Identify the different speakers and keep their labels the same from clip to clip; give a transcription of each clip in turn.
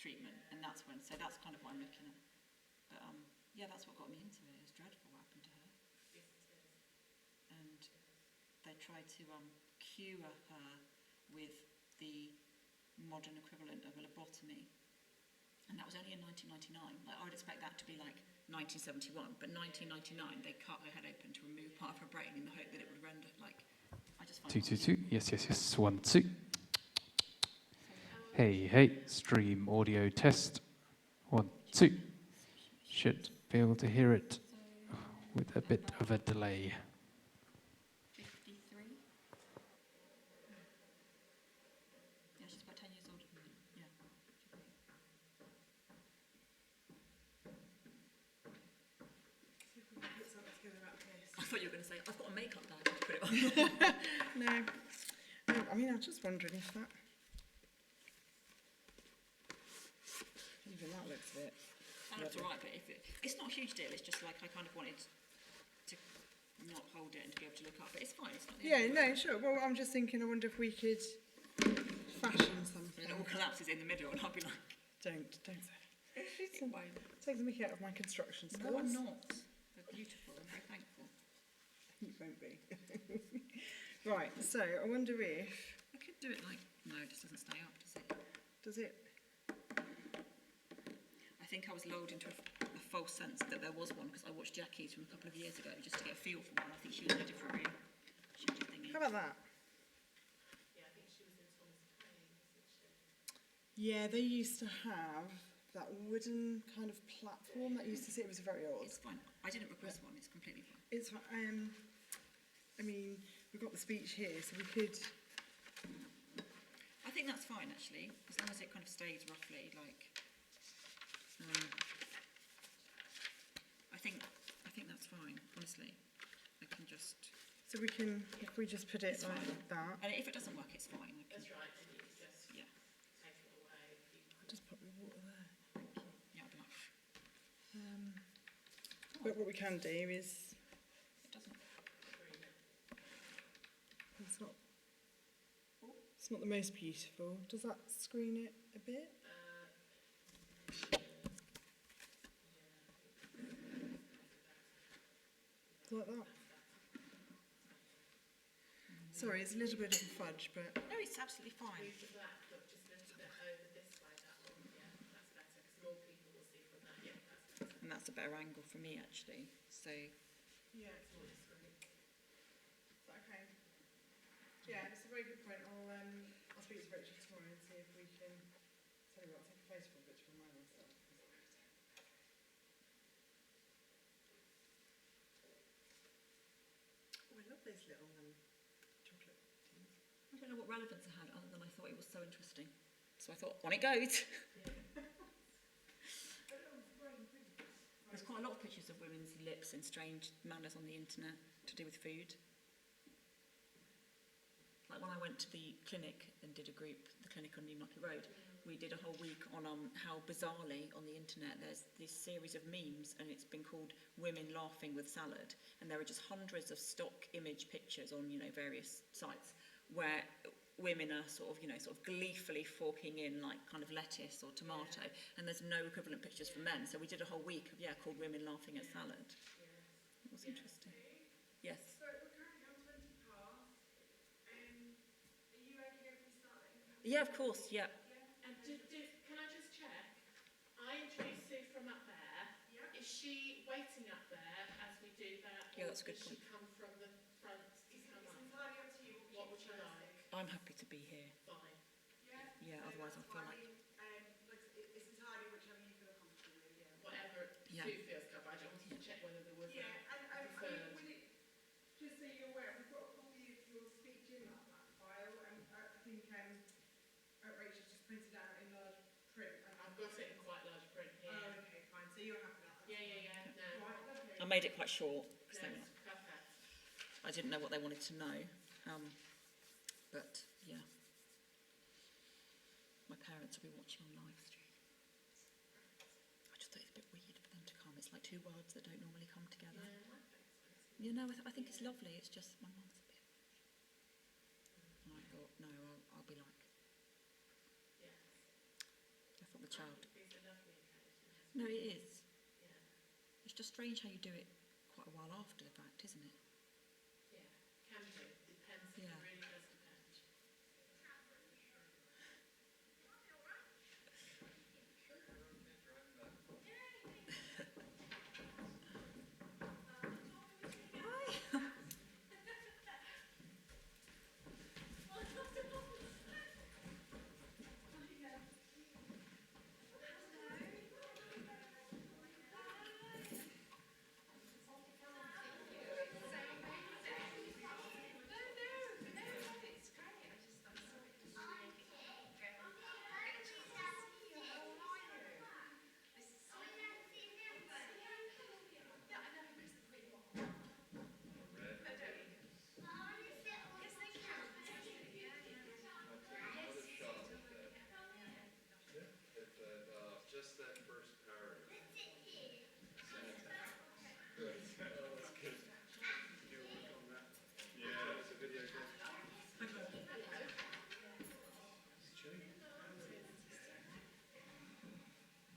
Speaker 1: treatment, and that's when. So that's kind of what I'm looking at. But yeah, that's what got me into it. It was dreadful what happened to her.
Speaker 2: Yes, it is.
Speaker 1: And they tried to cure her with the modern equivalent of a lobotomy, and that was only in 1999. Like, I would expect that to be like 1971, but 1999 they cut her head open to remove part of her brain in the hope that it would render like. I just find
Speaker 3: 222. Yes. 1 2. Hey, stream audio test. 1 2. Should be able to hear it with a bit of a delay.
Speaker 1: 53. Yeah, she's about 10 years older than me. Yeah. I thought you were going to say, I've got a makeup bag to put it on.
Speaker 4: No. I mean, I was just wondering if that... Even that looks a bit...
Speaker 1: That looks alright, but it's not a huge deal. It's just like I kind of wanted to not hold it and to be able to look up. But it's fine. It's not the end of the world.
Speaker 4: Sure. Well, I'm just thinking, I wonder if we could fashion something.
Speaker 1: And it all collapses in the middle, and I'll be like,
Speaker 4: Don't say.
Speaker 1: it won't.
Speaker 4: Take the mickey out of my construction skills.
Speaker 1: No, I'm not. They're beautiful. I'm very thankful.
Speaker 4: You won't be. Right, so I wonder if...
Speaker 1: I could do it like, no, it just doesn't stay up, does it?
Speaker 4: Does it...
Speaker 1: I think I was lulled into a false sense that there was one because I watched Jackie's from a couple of years ago just to get a feel for one. I think she was in a different room. She did thingy.
Speaker 4: How about that?
Speaker 2: Yeah, I think she was in Thomas Paine, wasn't she?
Speaker 4: Yeah, they used to have that wooden kind of platform that used to sit. It was very old.
Speaker 1: It's fine. I didn't request one. It's completely fine.
Speaker 4: It's I mean, we've got the speech here, so we could...
Speaker 1: I think that's fine actually, as long as it kind of stays roughly like. I think that's fine. Honestly, I can just.
Speaker 4: So we can, if we just put it
Speaker 1: It's
Speaker 4: like
Speaker 1: fine.
Speaker 4: that.
Speaker 1: And if it doesn't work, it's fine. I can,
Speaker 2: That's right, and you can just
Speaker 1: yeah,
Speaker 2: take it away.
Speaker 4: I'll just put my water there.
Speaker 1: yeah, I'll be like,
Speaker 4: But what we can do is...
Speaker 1: it doesn't.
Speaker 4: It's not the most beautiful. Does that screen it a bit? Like that? Sorry, it's a little bit of a fudge, but...
Speaker 1: No, it's absolutely fine.
Speaker 2: Move the black, but just a little bit over this way, that one. Yeah, that's better, because more people will see from that. Yeah, that's better.
Speaker 1: And that's a better angle for me actually. So
Speaker 4: Yeah,
Speaker 2: It's more discreet.
Speaker 4: is that okay? Yeah, it's a very good point. I'll speak to Rachel tomorrow and see if we can... Tell you what, I'll take a photo of it to remind myself. Oh, I love those little chocolate tins.
Speaker 1: I don't know what relevance it had other than I thought it was so interesting. So I thought, on it goes. There's quite a lot of pictures of women's lips in strange manners on the internet to do with food. Like when I went to the clinic and did a group, the clinic on Newmarket Road, we did a whole week on how bizarrely on the internet there's this series of memes and it's been called Women Laughing with Salad, and there are just hundreds of stock image pictures on, various sites where women are sort of gleefully forking in like kind of lettuce or tomato, and there's no equivalent pictures for men. So we did a whole week of called Women Laughing at Salad. It was interesting. Yes.
Speaker 4: So we're currently on 20 past. Are you okay if we start letting...
Speaker 1: Yeah, of course. Yeah.
Speaker 2: And can I just check? I introduced Sue from up there.
Speaker 4: Yeah.
Speaker 2: Is she waiting up there as we do that?
Speaker 1: Yeah, that's a good
Speaker 2: Does
Speaker 1: point.
Speaker 2: she come from the front to come up?
Speaker 4: entirely up to you.
Speaker 2: What would you like?
Speaker 1: I'm happy to be here.
Speaker 2: Fine.
Speaker 1: Yeah, otherwise I feel like.
Speaker 4: It's entirely whichever you feel comfortable with. Yeah.
Speaker 2: Whatever
Speaker 1: Yeah.
Speaker 2: Sue feels comfortable. I just wanted to check whether there was
Speaker 4: Yeah,
Speaker 2: a
Speaker 4: and
Speaker 2: preferred.
Speaker 4: will it, just so you're aware, we've got a copy of your speech in that file, and I think Rachel just printed out in large print.
Speaker 2: I've got it in quite large print here.
Speaker 4: Oh, okay, fine. So you're happy with that?
Speaker 2: Yeah. No.
Speaker 4: Right, lovely.
Speaker 1: I made it quite short because
Speaker 2: No, perfect.
Speaker 1: I didn't know what they wanted to know. But yeah, my parents will be watching on live stream. I just thought it's a bit weird for them to come. It's like two words that don't normally come together. I think it's lovely. It's just my mum's a bit. And I thought, no, I'll be like.
Speaker 2: Yes.
Speaker 1: I thought the child No, it is.
Speaker 2: Yeah,
Speaker 1: It's just strange how you do it quite a while after the fact, isn't it?
Speaker 2: yeah, can do. Depends.
Speaker 1: Yeah.
Speaker 2: It really does depend.
Speaker 5: Just that first paragraph.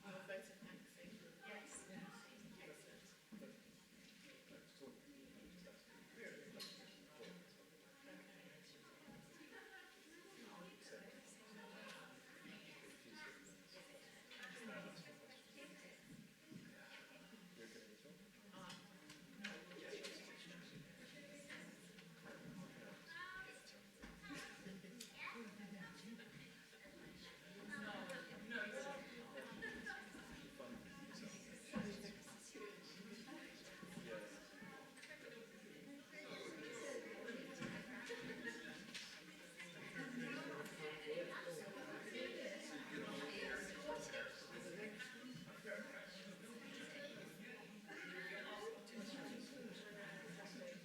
Speaker 2: Your vote of thanksing. Yes. Excellent.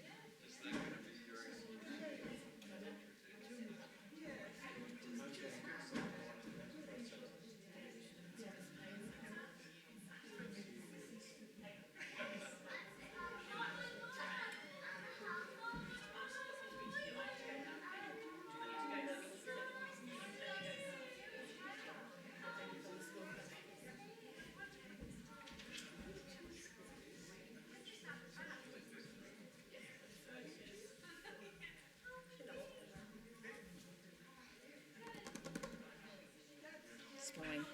Speaker 1: It's fine.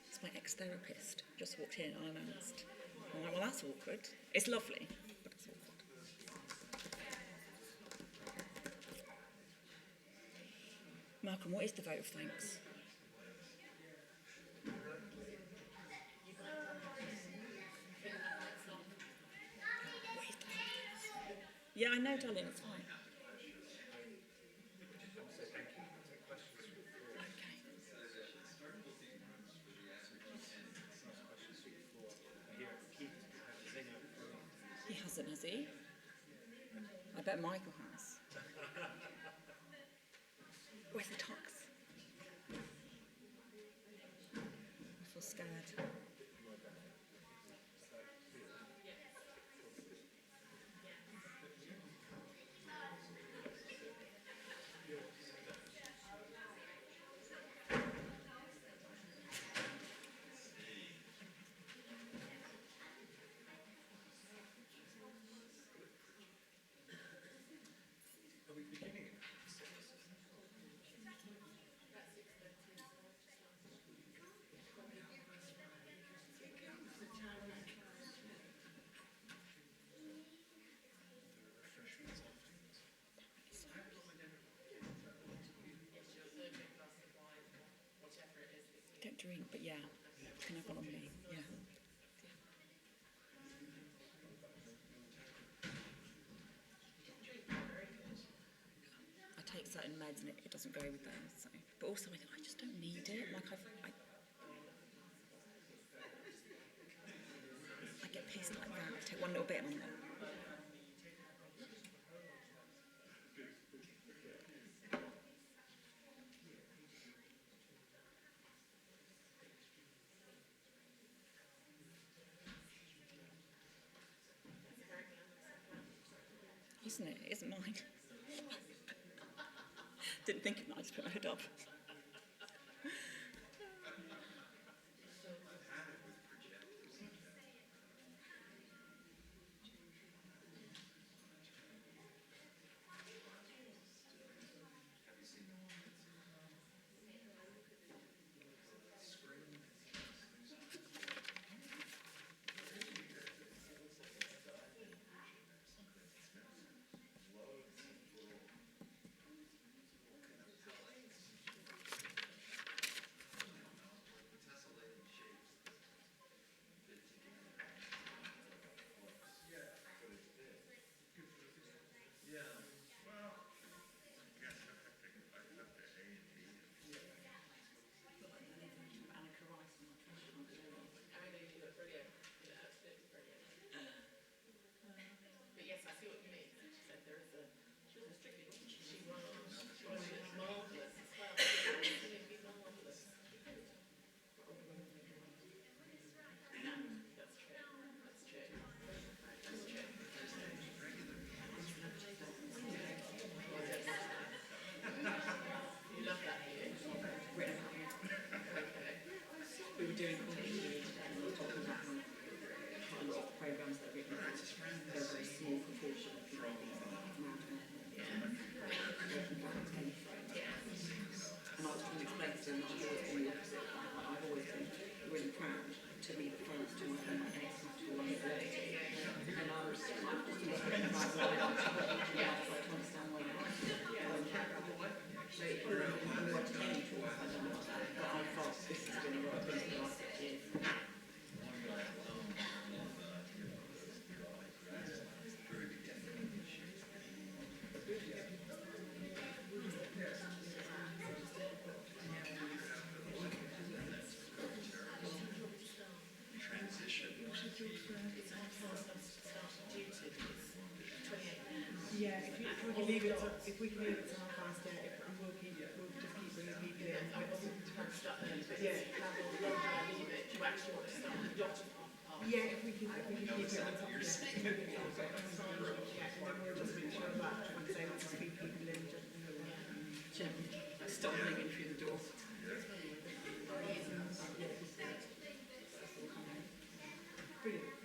Speaker 1: It's my ex-therapist. Just walked in unannounced. I'm like, well, that's awkward. It's lovely, but it's awkward. Malcolm, what is the vote of thanks? What is the vote of thanks? Yeah, I know, darling, it's fine. He hasn't, has he? I bet Michael has. Where's the tux? I feel scared. I don't drink, but yeah, can have one on me. Yeah. I take certain meds and it doesn't go with those. So. But also, I just don't need it. Like I get pissed like that. I take one little bit and I'm like, isn't it? It isn't mine. Didn't think of that. I just put my hood up. doing commentary and we're talking about how quite a lot of programmes that are written about a very small proportion of people being mad and working backwards any frame. And I was trying to explain to them that I've always been the opposite. I've always been really proud to be the first to work on my X capital liability. And I was just thinking about why I like to work with you, I try to understand why you like it. So it probably worked any course I've done like that, but I thought this has been what I've been for the last 6 years.
Speaker 4: Yeah, if we can leave it to half past, yeah, we'll just keep bringing people in.
Speaker 2: I wasn't trying to start then, but
Speaker 4: Yeah.
Speaker 2: how long do I leave it? Do you actually want to start the dot half?
Speaker 4: Yeah, if we can keep it on top of it. Yeah, and then we'll just make sure that, like I say, we'll just feed people in gently.
Speaker 1: Stumbling in through the door.
Speaker 4: Brilliant.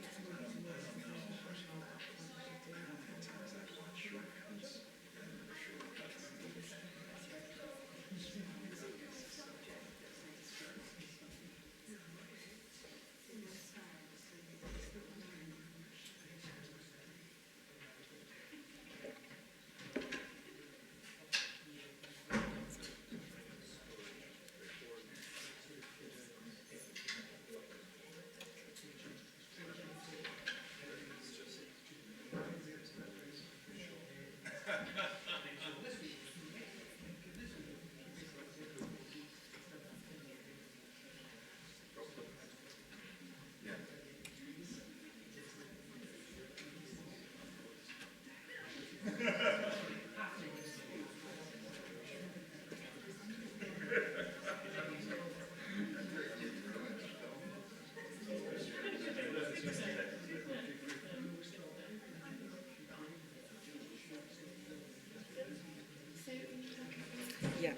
Speaker 1: Yeah,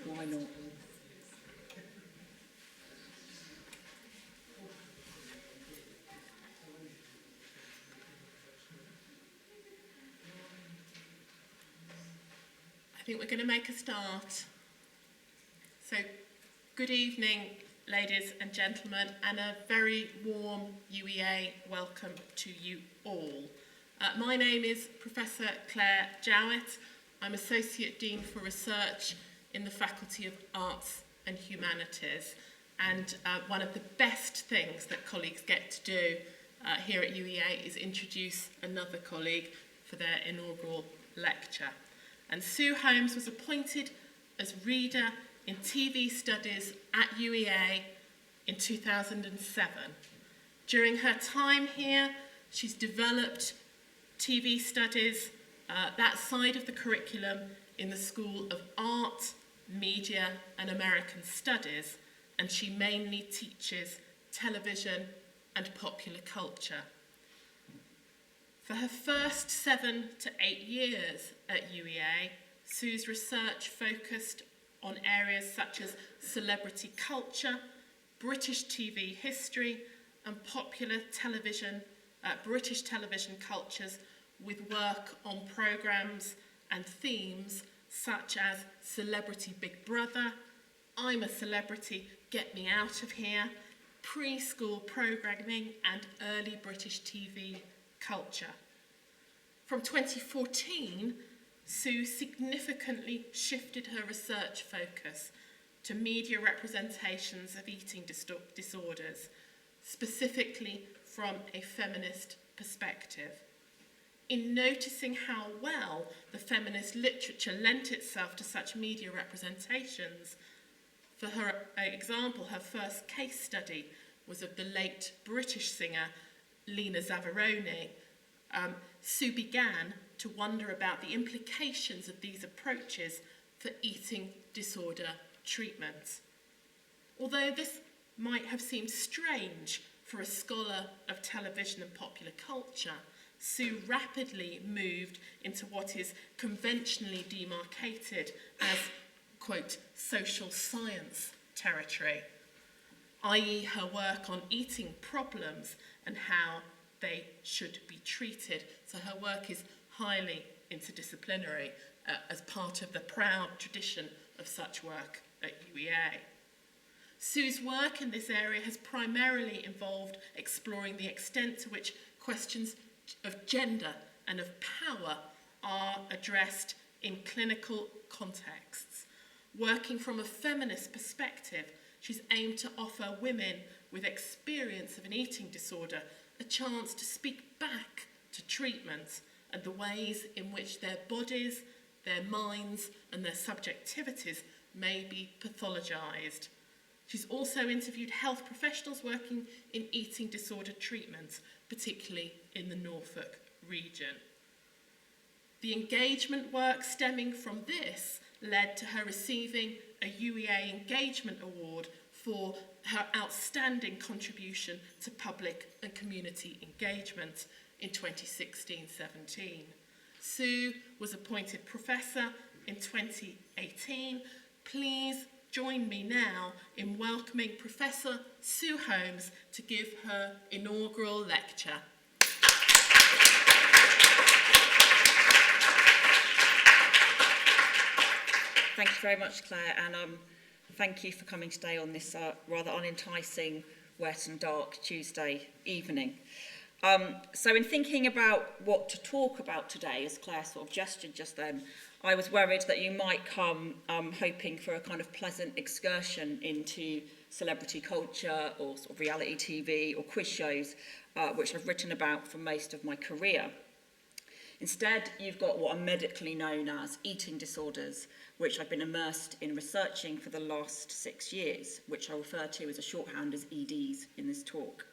Speaker 1: why not?
Speaker 2: I think we're going to make a start. So, good evening, ladies and gentlemen, and a very warm UEA welcome to you all. My name is Professor Claire Jowett. I'm Associate Dean for Research in the Faculty of Arts and Humanities. And one of the best things that colleagues get to do here at UEA is introduce another colleague for their inaugural lecture. And Sue Holmes was appointed as Reader in TV Studies at UEA in 2007. During her time here, she's developed TV Studies, that side of the curriculum, in the School of Art, Media and American Studies, and she mainly teaches television and popular culture. For her first 7 to 8 years at UEA, Sue's research focused on areas such as celebrity culture, British TV history, and popular television, British television cultures, with work on programmes and themes such as Celebrity Big Brother, I'm a Celebrity, Get Me Out of Here, preschool programming, and early British TV culture. From 2014, Sue significantly shifted her research focus to media representations of eating disorders, specifically from a feminist perspective. In noticing how well the feminist literature lent itself to such media representations, for her example, her first case study was of the late British singer Lena Zavaroni. Sue began to wonder about the implications of these approaches for eating disorder treatment. Although this might have seemed strange for a scholar of television and popular culture, Sue rapidly moved into what is conventionally demarcated as, quote, social science territory. i.e. her work on eating problems and how they should be treated. So her work is highly interdisciplinary as part of the proud tradition of such work at UEA. Sue's work in this area has primarily involved exploring the extent to which questions of gender and of power are addressed in clinical contexts. Working from a feminist perspective, she's aimed to offer women with experience of an eating disorder a chance to speak back to treatment and the ways in which their bodies, their minds, and their subjectivities may be pathologised. She's also interviewed health professionals working in eating disorder treatments, particularly in the Norfolk region. The engagement work stemming from this led to her receiving a UEA Engagement Award for her outstanding contribution to public and community engagement in 2016-17. Sue was appointed professor in 2018. Please join me now in welcoming Professor Sue Holmes to give her inaugural lecture.
Speaker 1: Thank you very much, Claire, and thank you for coming today on this rather unenticing, wet and dark Tuesday evening. So in thinking about what to talk about today, as Claire sort of gestured just then, I was worried that you might come hoping for a kind of pleasant excursion into celebrity culture or sort of reality TV or quiz shows, which I've written about for most of my career. Instead, you've got what are medically known as eating disorders, which I've been immersed in researching for the last 6 years, which I refer to as a shorthand as EDs in this talk.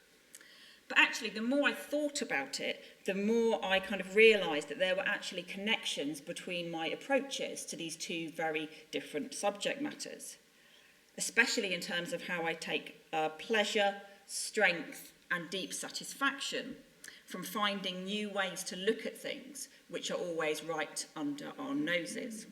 Speaker 1: But actually, the more I thought about it, the more I kind of realised that there were actually connections between my approaches to these two very different subject matters, especially in terms of how I take pleasure, strength, and deep satisfaction from finding new ways to look at things which are always right under our noses.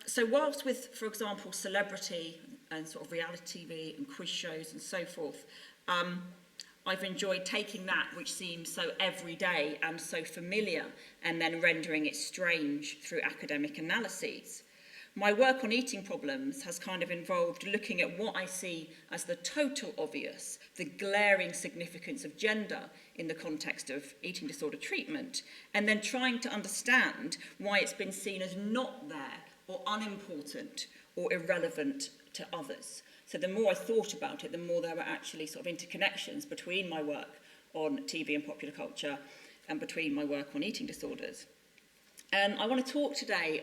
Speaker 1: So whilst with, for example, celebrity and sort of reality TV and quiz shows and so forth, I've enjoyed taking that which seems so everyday and so familiar and then rendering it strange through academic analyses. My work on eating problems has kind of involved looking at what I see as the total obvious, the glaring significance of gender in the context of eating disorder treatment, and then trying to understand why it's been seen as not there or unimportant or irrelevant to others. So the more I thought about it, the more there were actually sort of interconnections between my work on TV and popular culture and between my work on eating disorders. And I want to talk today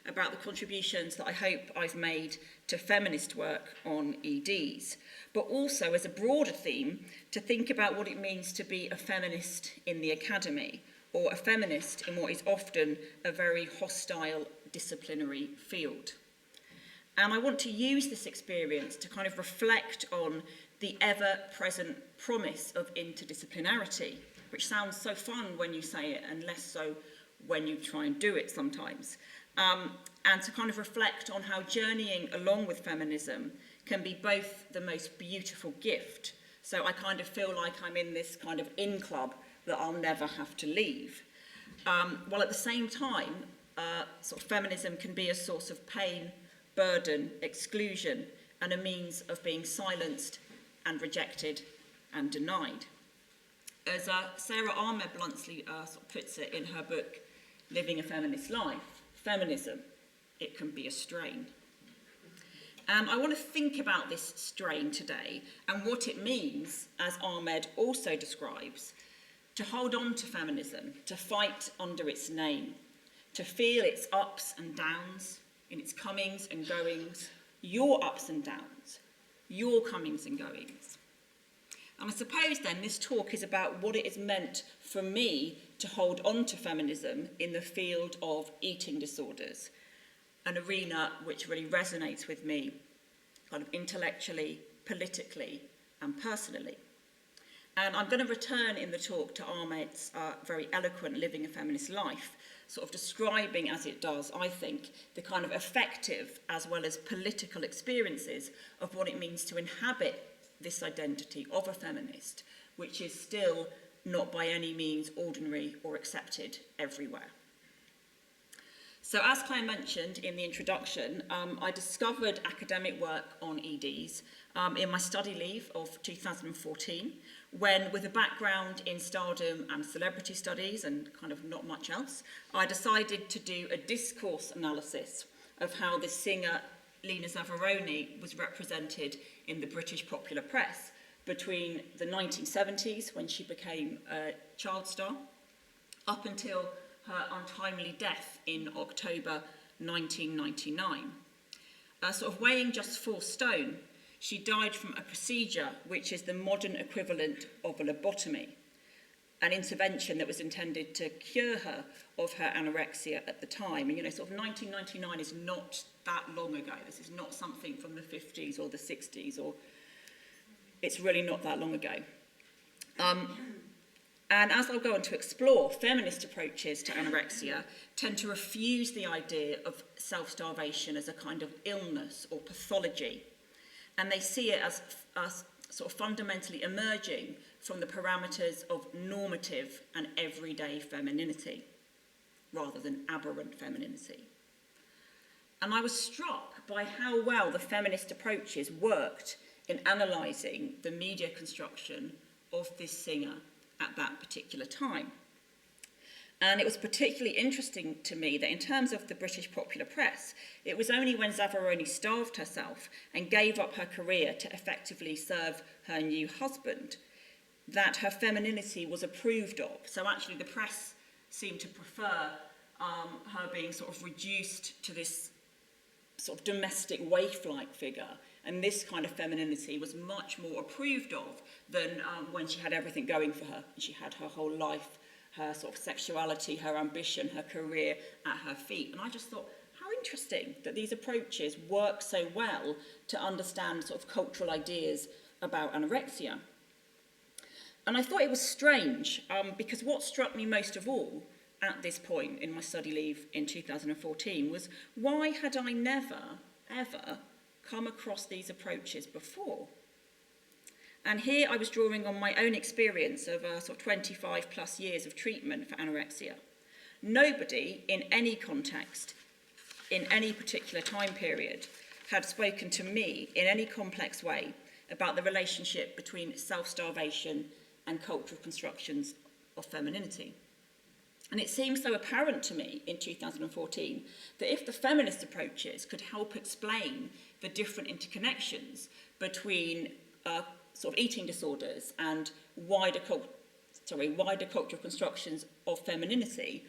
Speaker 1: about the contributions that I hope I've made to feminist work on EDs, but also as a broader theme to think about what it means to be a feminist in the academy, or a feminist in what is often a very hostile disciplinary field. And I want to use this experience to kind of reflect on the ever-present promise of interdisciplinarity, which sounds so fun when you say it and less so when you try and do it sometimes. And to kind of reflect on how journeying along with feminism can be both the most beautiful gift. So I kind of feel like I'm in this kind of in club that I'll never have to leave. While at the same time, sort of feminism can be a source of pain, burden, exclusion, and a means of being silenced and rejected and denied. As Sarah Ahmed bluntly sort of puts it in her book, Living a Feminist Life, feminism, it can be a strain. And I want to think about this strain today and what it means, as Ahmed also describes, to hold on to feminism, to fight under its name, to feel its ups and downs, in its comings and goings, your ups and downs, your comings and goings. And I suppose then this talk is about what it has meant for me to hold on to feminism in the field of eating disorders, an arena which really resonates with me, kind of intellectually, politically, and personally. And I'm going to return in the talk to Ahmed's very eloquent Living a Feminist Life, sort of describing as it does, I think, the kind of affective as well as political experiences of what it means to inhabit this identity of a feminist, which is still not by any means ordinary or accepted everywhere. So as Claire mentioned in the introduction, I discovered academic work on EDs in my study leave of 2014, when, with a background in stardom and celebrity studies and kind of not much else, I decided to do a discourse analysis of how the singer Lena Zavaroni was represented in the British popular press between the 1970s, when she became a child star, up until her untimely death in October 1999. Sort of weighing just 4 stone, she died from a procedure which is the modern equivalent of a lobotomy, an intervention that was intended to cure her of her anorexia at the time. And, you know, sort of 1999 is not that long ago. This is not something from the 50s or the 60s, or it's really not that long ago. And as I'll go on to explore, feminist approaches to anorexia tend to refuse the idea of self-starvation as a kind of illness or pathology. And they see it as sort of fundamentally emerging from the parameters of normative and everyday femininity, rather than aberrant femininity. And I was struck by how well the feminist approaches worked in analysing the media construction of this singer at that particular time. And it was particularly interesting to me that in terms of the British popular press, it was only when Zavaroni starved herself and gave up her career to effectively serve her new husband that her femininity was approved of. So actually the press seemed to prefer her being sort of reduced to this sort of domestic waif-like figure, and this kind of femininity was much more approved of than when she had everything going for her. She had her whole life, her sort of sexuality, her ambition, her career at her feet. And I just thought, how interesting that these approaches work so well to understand sort of cultural ideas about anorexia. And I thought it was strange, because what struck me most of all at this point in my study leave in 2014 was, why had I never, ever come across these approaches before? And here I was drawing on my own experience of sort of 25 plus years of treatment for anorexia. Nobody in any context, in any particular time period, had spoken to me in any complex way about the relationship between self-starvation and cultural constructions of femininity. And it seemed so apparent to me in 2014 that if the feminist approaches could help explain the different interconnections between sort of eating disorders and wider cultural constructions of femininity,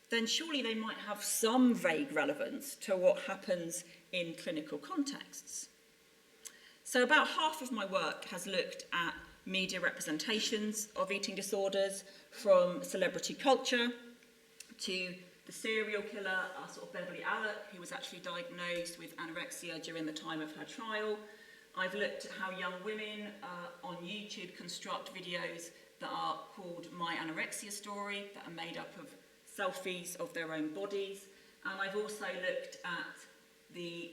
Speaker 1: then surely they might have some vague relevance to what happens in clinical contexts. So about half of my work has looked at media representations of eating disorders, from celebrity culture to the serial killer, sort of Beverly Alec, who was actually diagnosed with anorexia during the time of her trial. I've looked at how young women on YouTube construct videos that are called My Anorexia Story, that are made up of selfies of their own bodies. And I've also looked at the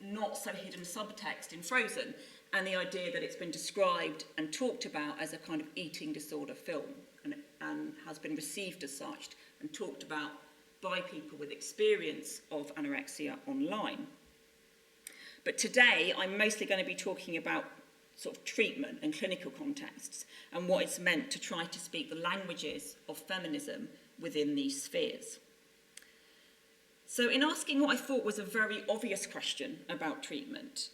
Speaker 1: not so hidden subtext in Frozen, and the idea that it's been described and talked about as a kind of eating disorder film, and has been received as such and talked about by people with experience of anorexia online. But today I'm mostly going to be talking about sort of treatment and clinical contexts and what it's meant to try to speak the languages of feminism within these spheres. So in asking what I thought was a very obvious question about treatment,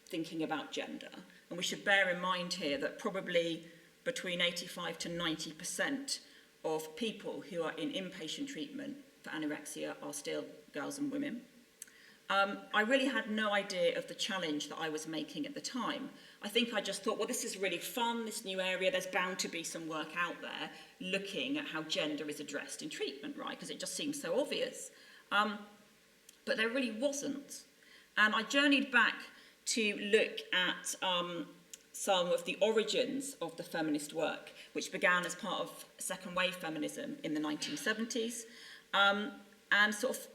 Speaker 1: thinking about gender, and we should bear in mind here that probably between 85 to 90% of people who are in inpatient treatment for anorexia are still girls and women. I really had no idea of the challenge that I was making at the time. I think I just thought, well, this is really fun, this new area, there's bound to be some work out there looking at how gender is addressed in treatment, right? Because it just seems so obvious. But there really wasn't. And I journeyed back to look at some of the origins of the feminist work, which began as part of second wave feminism in the 1970s. And sort of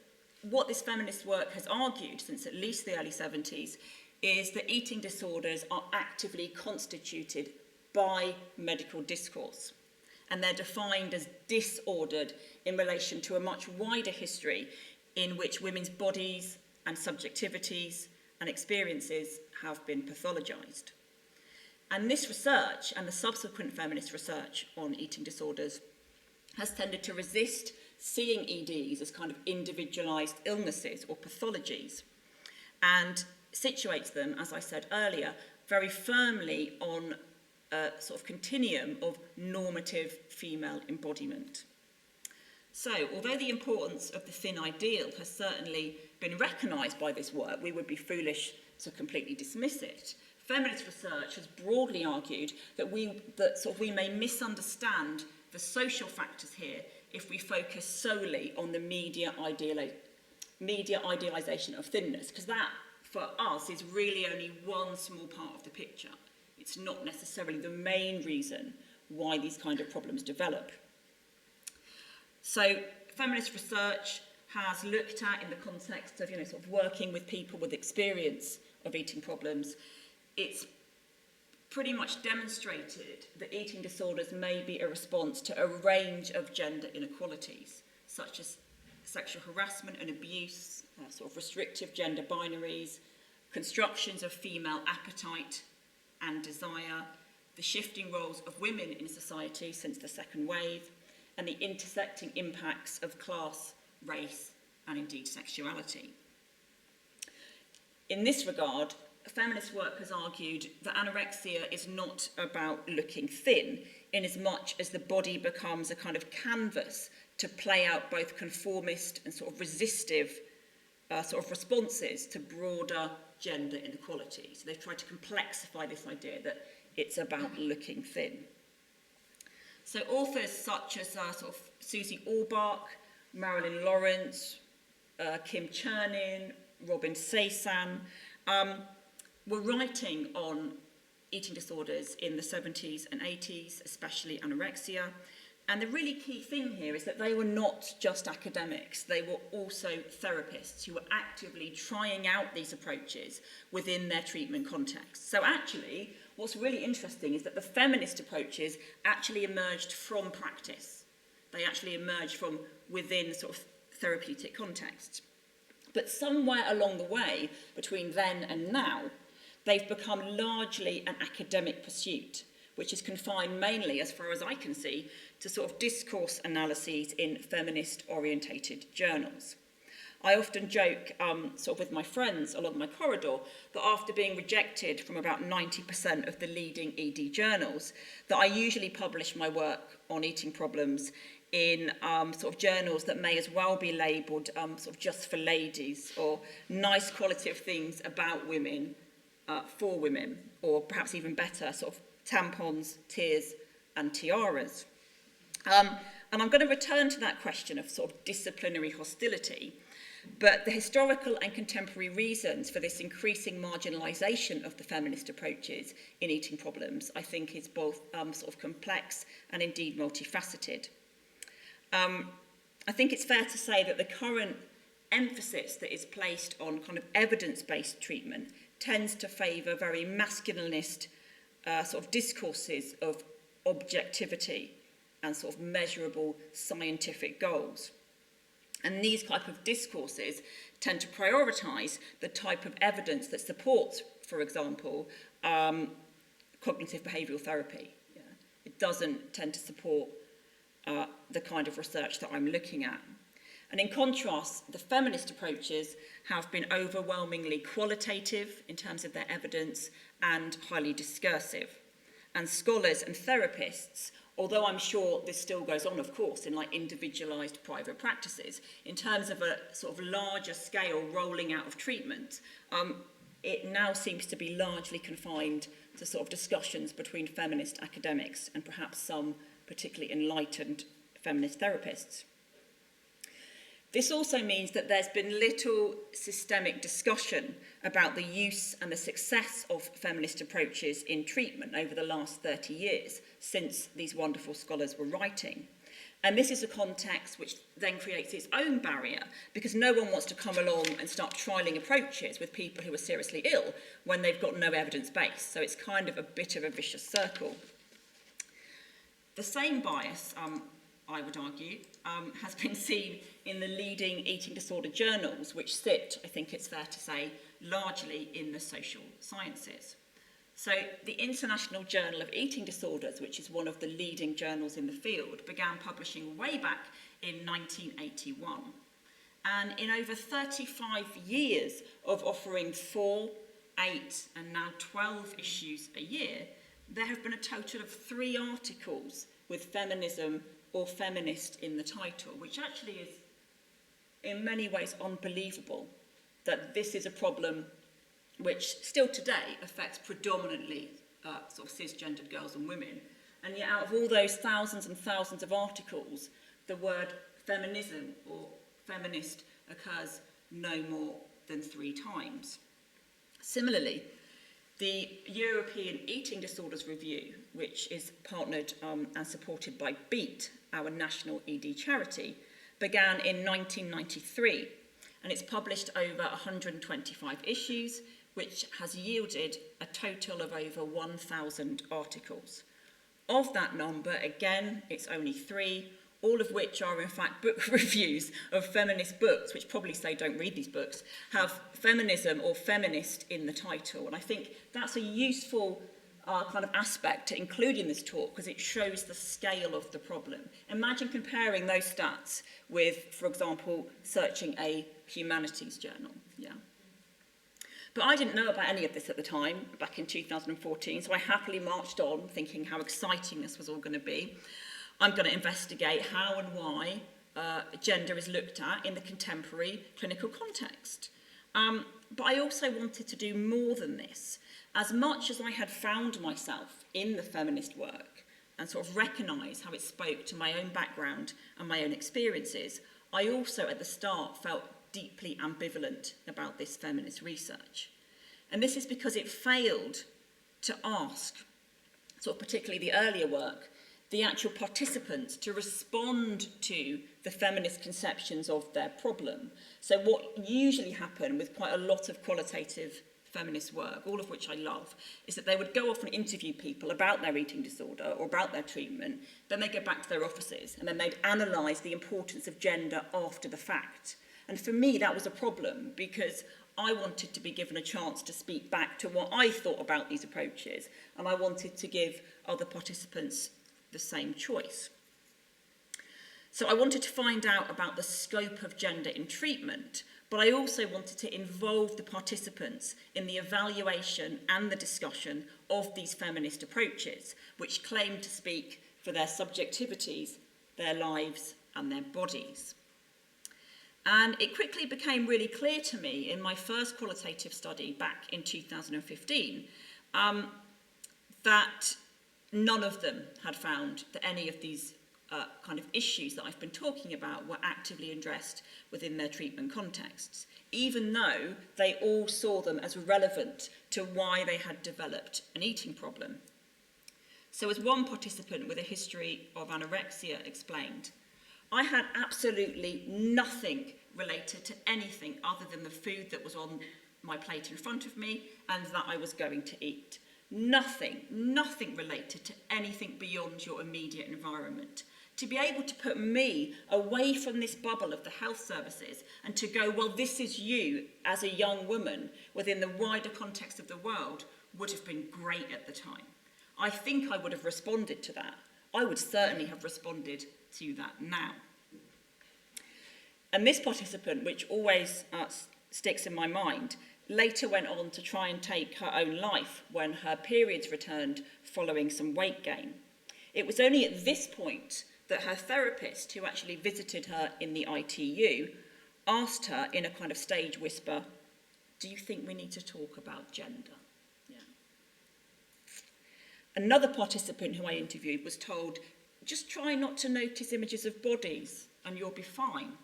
Speaker 1: what this feminist work has argued since at least the early 70s is that eating disorders are actively constituted by medical discourse. And they're defined as disordered in relation to a much wider history in which women's bodies and subjectivities and experiences have been pathologized. And this research and the subsequent feminist research on eating disorders has tended to resist seeing EDs as kind of individualized illnesses or pathologies, and situates them, as I said earlier, very firmly on a sort of continuum of normative female embodiment. So, although the importance of the thin ideal has certainly been recognised by this work, we would be foolish to completely dismiss it. Feminist research has broadly argued that we may misunderstand the social factors here if we focus solely on the media idealisation of thinness, because that, for us, is really only one small part of the picture. It's not necessarily the main reason why these kind of problems develop. So, feminist research has looked at, in the context of, sort of working with people with experience of eating problems, it's pretty much demonstrated that eating disorders may be a response to a range of gender inequalities, such as sexual harassment and abuse, sort of restrictive gender binaries, constructions of female appetite and desire, the shifting roles of women in society since the second wave, and the intersecting impacts of class, race, and indeed sexuality. In this regard, feminist work has argued that anorexia is not about looking thin, in as much as the body becomes a kind of canvas to play out both conformist and sort of resistive sort of responses to broader gender inequality. So they've tried to complexify this idea that it's about looking thin. So authors such as sort of Susie Orbach, Marilyn Lawrence, Kim Chernin, Robin Saysan, were writing on eating disorders in the 70s and 80s, especially anorexia. And the really key thing here is that they were not just academics, they were also therapists who were actively trying out these approaches within their treatment context. So actually, what's really interesting is that the feminist approaches actually emerged from practice. They actually emerged from within sort of therapeutic contexts. But somewhere along the way, between then and now, they've become largely an academic pursuit, which is confined mainly, as far as I can see, to sort of discourse analyses in feminist-orientated journals. I often joke sort of with my friends along my corridor that after being rejected from about 90% of the leading ED journals, that I usually publish my work on eating problems in sort of journals that may as well be labelled sort of just for ladies, or nice qualitative things about women for women, or perhaps even better, sort of tampons, tears and tiaras. And I'm going to return to that question of sort of disciplinary hostility, but the historical and contemporary reasons for this increasing marginalisation of the feminist approaches in eating problems, I think, is both sort of complex and indeed multifaceted. I think it's fair to say that the current emphasis that is placed on kind of evidence-based treatment tends to favour very masculinist sort of discourses of objectivity and sort of measurable scientific goals. And these type of discourses tend to prioritise the type of evidence that supports, for example, cognitive behavioural therapy. Yeah. It doesn't tend to support the kind of research that I'm looking at. And in contrast, the feminist approaches have been overwhelmingly qualitative in terms of their evidence and highly discursive. And scholars and therapists, although I'm sure this still goes on, of course, in like individualised private practices, in terms of a sort of larger scale rolling out of treatment, it now seems to be largely confined to sort of discussions between feminist academics and perhaps some particularly enlightened feminist therapists. This also means that there's been little systemic discussion about the use and the success of feminist approaches in treatment over the last 30 years, since these wonderful scholars were writing. And this is a context which then creates its own barrier, because no one wants to come along and start trialling approaches with people who are seriously ill when they've got no evidence base. So it's kind of a bit of a vicious circle. The same bias, I would argue, has been seen in the leading eating disorder journals, which sit, I think it's fair to say, largely in the social sciences. So the International Journal of Eating Disorders, which is one of the leading journals in the field, began publishing way back in 1981. And in over 35 years of offering 4, 8, and now 12 issues a year, there have been a total of 3 articles with feminism or feminist in the title, which actually is in many ways unbelievable that this is a problem which still today affects predominantly sort of cisgendered girls and women. And yet out of all those thousands and thousands of articles, the word feminism or feminist occurs no more than 3 times. Similarly, the European Eating Disorders Review, which is partnered and supported by BEAT, our national ED charity, began in 1993, and it's published over 125 issues, which has yielded a total of over 1,000 articles. Of that number, again, it's only 3, all of which are in fact book reviews of feminist books, which probably say don't read these books, have feminism or feminist in the title. And I think that's a useful kind of aspect to include in this talk, because it shows the scale of the problem. Imagine comparing those stats with, for example, searching a humanities journal. Yeah. But I didn't know about any of this at the time, back in 2014, so I happily marched on, thinking how exciting this was all going to be. I'm going to investigate how and why gender is looked at in the contemporary clinical context. But I also wanted to do more than this. As much as I had found myself in the feminist work and sort of recognised how it spoke to my own background and my own experiences, I also at the start felt deeply ambivalent about this feminist research. And this is because it failed to ask, sort of particularly the earlier work, the actual participants to respond to the feminist conceptions of their problem. So what usually happened with quite a lot of qualitative feminist work, all of which I love, is that they would go off and interview people about their eating disorder or about their treatment, then they'd go back to their offices and then they'd analyse the importance of gender after the fact. And for me, that was a problem, because I wanted to be given a chance to speak back to what I thought about these approaches, and I wanted to give other participants the same choice. So I wanted to find out about the scope of gender in treatment, but I also wanted to involve the participants in the evaluation and the discussion of these feminist approaches, which claim to speak for their subjectivities, their lives, and their bodies. And it quickly became really clear to me in my first qualitative study back in 2015 that none of them had found that any of these kind of issues that I've been talking about were actively addressed within their treatment contexts, even though they all saw them as relevant to why they had developed an eating problem. So as one participant with a history of anorexia explained, I had absolutely nothing related to anything other than the food that was on my plate in front of me and that I was going to eat. Nothing related to anything beyond your immediate environment. To be able to put me away from this bubble of the health services and to go, well, this is you as a young woman within the wider context of the world would have been great at the time. I think I would have responded to that. I would certainly have responded to that now. And this participant, which always sticks in my mind, later went on to try and take her own life when her periods returned following some weight gain. It was only at this point that her therapist, who actually visited her in the ITU, asked her in a kind of stage whisper, "Do you think we need to talk about gender?" Yeah. Another participant who I interviewed was told, "Just try not to notice images of bodies and you'll be fine."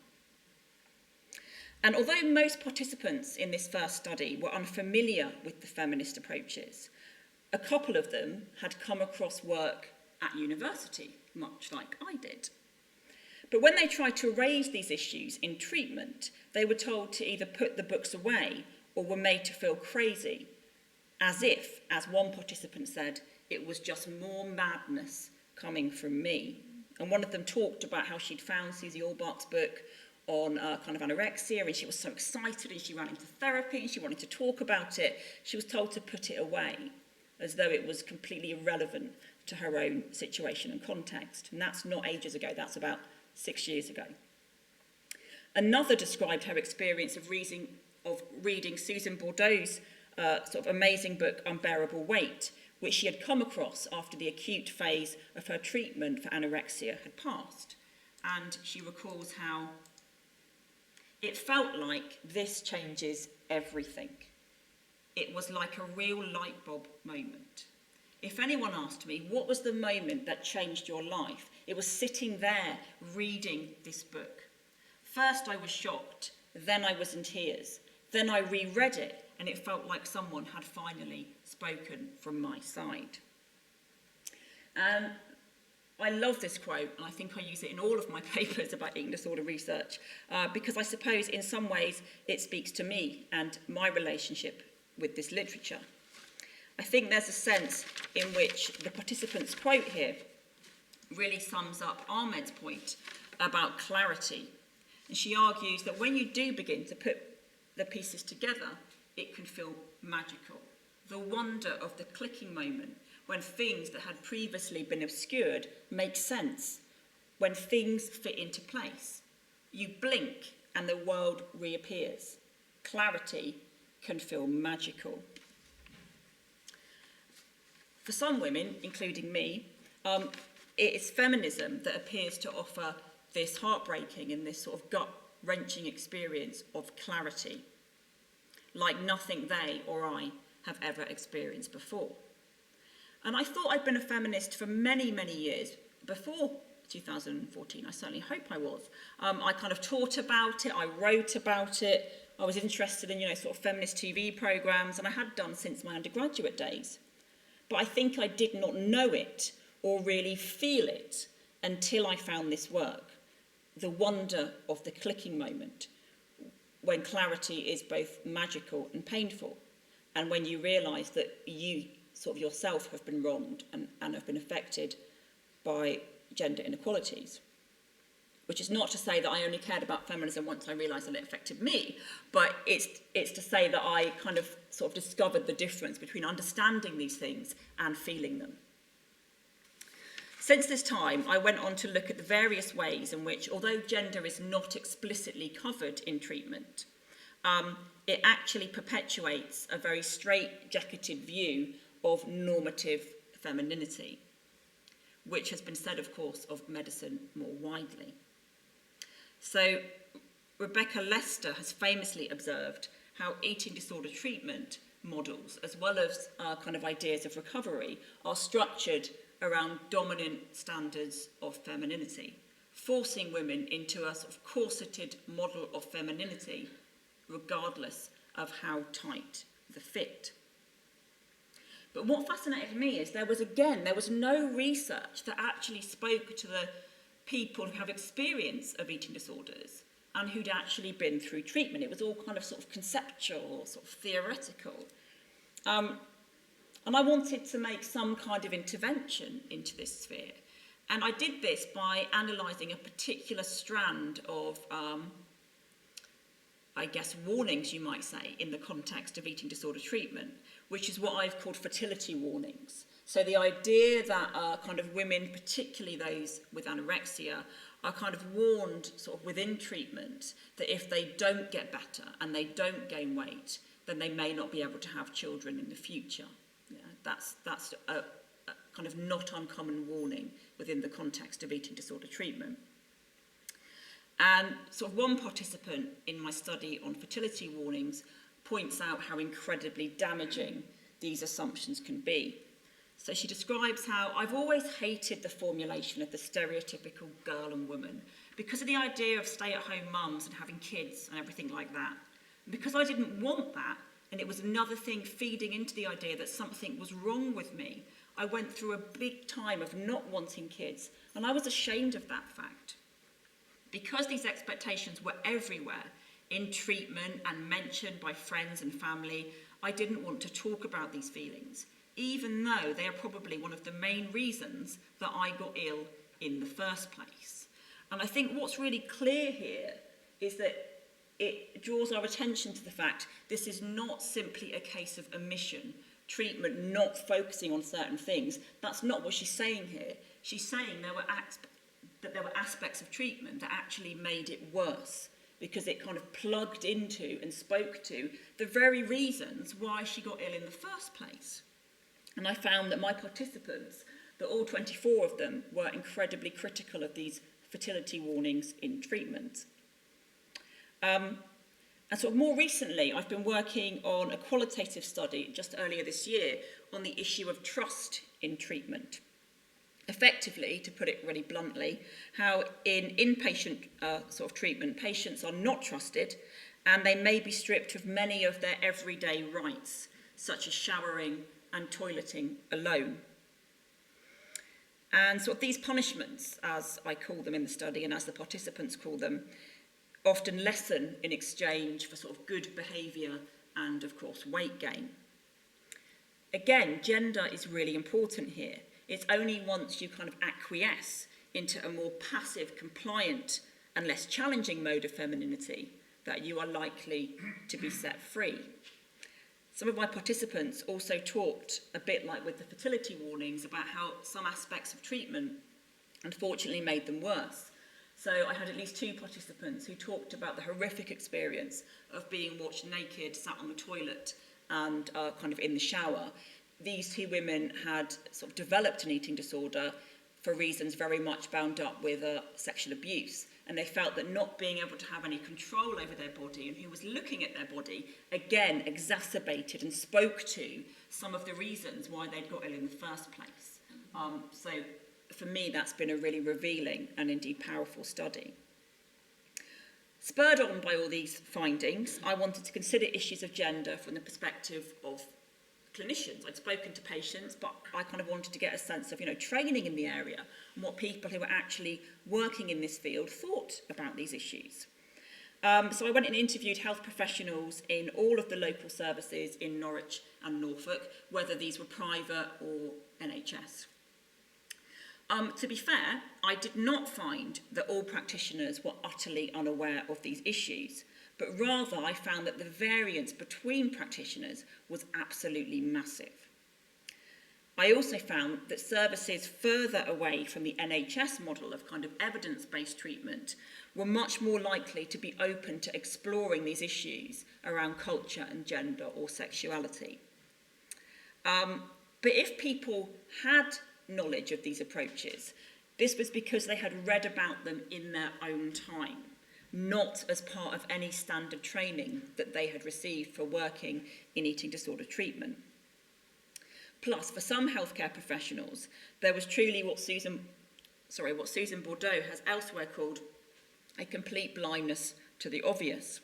Speaker 1: And although most participants in this first study were unfamiliar with the feminist approaches, a couple of them had come across work at university, much like I did. But when they tried to raise these issues in treatment, they were told to either put the books away or were made to feel crazy, as if, as one participant said, it was just more madness coming from me. And one of them talked about how she'd found Susie Orbach's book on kind of anorexia, and she was so excited, and she ran into therapy, and she wanted to talk about it. She was told to put it away, as though it was completely irrelevant to her own situation and context. And that's not ages ago, that's about 6 years ago. Another described her experience of reading Susan Bordeaux's sort of amazing book, Unbearable Weight, which she had come across after the acute phase of her treatment for anorexia had passed. And she recalls how it felt like this changes everything. It was like a real light bulb moment. If anyone asked me, what was the moment that changed your life? It was sitting there reading this book. First I was shocked, then I was in tears. Then I reread it, and it felt like someone had finally spoken from my side. I love this quote, and I think I use it in all of my papers about eating disorder research, because I suppose in some ways it speaks to me and my relationship with this literature. I think there's a sense in which the participant's quote here really sums up Ahmed's point about clarity. And she argues that when you do begin to put the pieces together, it can feel magical. The wonder of the clicking moment, when things that had previously been obscured make sense, when things fit into place. You blink and the world reappears. Clarity can feel magical. For some women, including me, it is feminism that appears to offer this heartbreaking and this sort of gut-wrenching experience of clarity, like nothing they or I have ever experienced before. And I thought I'd been a feminist for many, many years before 2014. I certainly hope I was. I kind of taught about it, I wrote about it, I was interested in, sort of feminist TV programmes, and I had done since my undergraduate days. But I think I did not know it or really feel it until I found this work. The wonder of the clicking moment, when clarity is both magical and painful, and when you realise that you sort of yourself have been wronged and have been affected by gender inequalities. Which is not to say that I only cared about feminism once I realised that it affected me, but it's to say that I kind of sort of discovered the difference between understanding these things and feeling them. Since this time, I went on to look at the various ways in which, although gender is not explicitly covered in treatment, it actually perpetuates a very straight-jacketed view of normative femininity, which has been said, of course, of medicine more widely. So Rebecca Lester has famously observed how eating disorder treatment models, as well as kind of ideas of recovery, are structured around dominant standards of femininity, forcing women into a sort of corseted model of femininity, regardless of how tight the fit. But what fascinated me is there was no research that actually spoke to the people who have experience of eating disorders and who'd actually been through treatment. It was all kind of sort of conceptual, sort of theoretical. And I wanted to make some kind of intervention into this sphere. And I did this by analysing a particular strand of, warnings, you might say, in the context of eating disorder treatment, which is what I've called fertility warnings. So the idea that kind of women, particularly those with anorexia, are kind of warned sort of within treatment that if they don't get better and they don't gain weight, then they may not be able to have children in the future. Yeah, that's a kind of not uncommon warning within the context of eating disorder treatment. And sort of one participant in my study on fertility warnings points out how incredibly damaging these assumptions can be. So she describes how I've always hated the formulation of the stereotypical girl and woman because of the idea of stay-at-home mums and having kids and everything like that. And because I didn't want that, and it was another thing feeding into the idea that something was wrong with me, I went through a big time of not wanting kids, and I was ashamed of that fact. Because these expectations were everywhere, in treatment and mentioned by friends and family, I didn't want to talk about these feelings, even though they are probably one of the main reasons that I got ill in the first place. And I think what's really clear here is that it draws our attention to the fact this is not simply a case of omission, treatment not focusing on certain things. That's not what she's saying here. She's saying that there were aspects of treatment that actually made it worse, because it kind of plugged into and spoke to the very reasons why she got ill in the first place. And I found that my participants, that all 24 of them, were incredibly critical of these fertility warnings in treatment. And sort of more recently, I've been working on a qualitative study just earlier this year on the issue of trust in treatment. Effectively, to put it really bluntly, how in inpatient sort of treatment, patients are not trusted and they may be stripped of many of their everyday rights, such as showering and toileting alone. And sort of these punishments, as I call them in the study and as the participants call them, often lessen in exchange for sort of good behaviour and, of course, weight gain. Again, gender is really important here. It's only once you kind of acquiesce into a more passive, compliant and less challenging mode of femininity that you are likely to be set free. Some of my participants also talked, a bit like with the fertility warnings, about how some aspects of treatment unfortunately made them worse. So I had at least 2 participants who talked about the horrific experience of being watched naked, sat on the toilet and kind of in the shower. These 2 women had sort of developed an eating disorder for reasons very much bound up with sexual abuse. And they felt that not being able to have any control over their body and who was looking at their body, again, exacerbated and spoke to some of the reasons why they'd got ill in the first place. So for me, that's been a really revealing and indeed powerful study. Spurred on by all these findings, I wanted to consider issues of gender from the perspective of clinicians. I'd spoken to patients, but I kind of wanted to get a sense of, training in the area and what people who were actually working in this field thought about these issues. So I went and interviewed health professionals in all of the local services in Norwich and Norfolk, whether these were private or NHS. To be fair, I did not find that all practitioners were utterly unaware of these issues, but rather I found that the variance between practitioners was absolutely massive. I also found that services further away from the NHS model of kind of evidence-based treatment were much more likely to be open to exploring these issues around culture and gender or sexuality. But if people had knowledge of these approaches, this was because they had read about them in their own time, not as part of any standard training that they had received for working in eating disorder treatment. Plus, for some healthcare professionals, there was truly what Susan Bordeaux has elsewhere called a complete blindness to the obvious.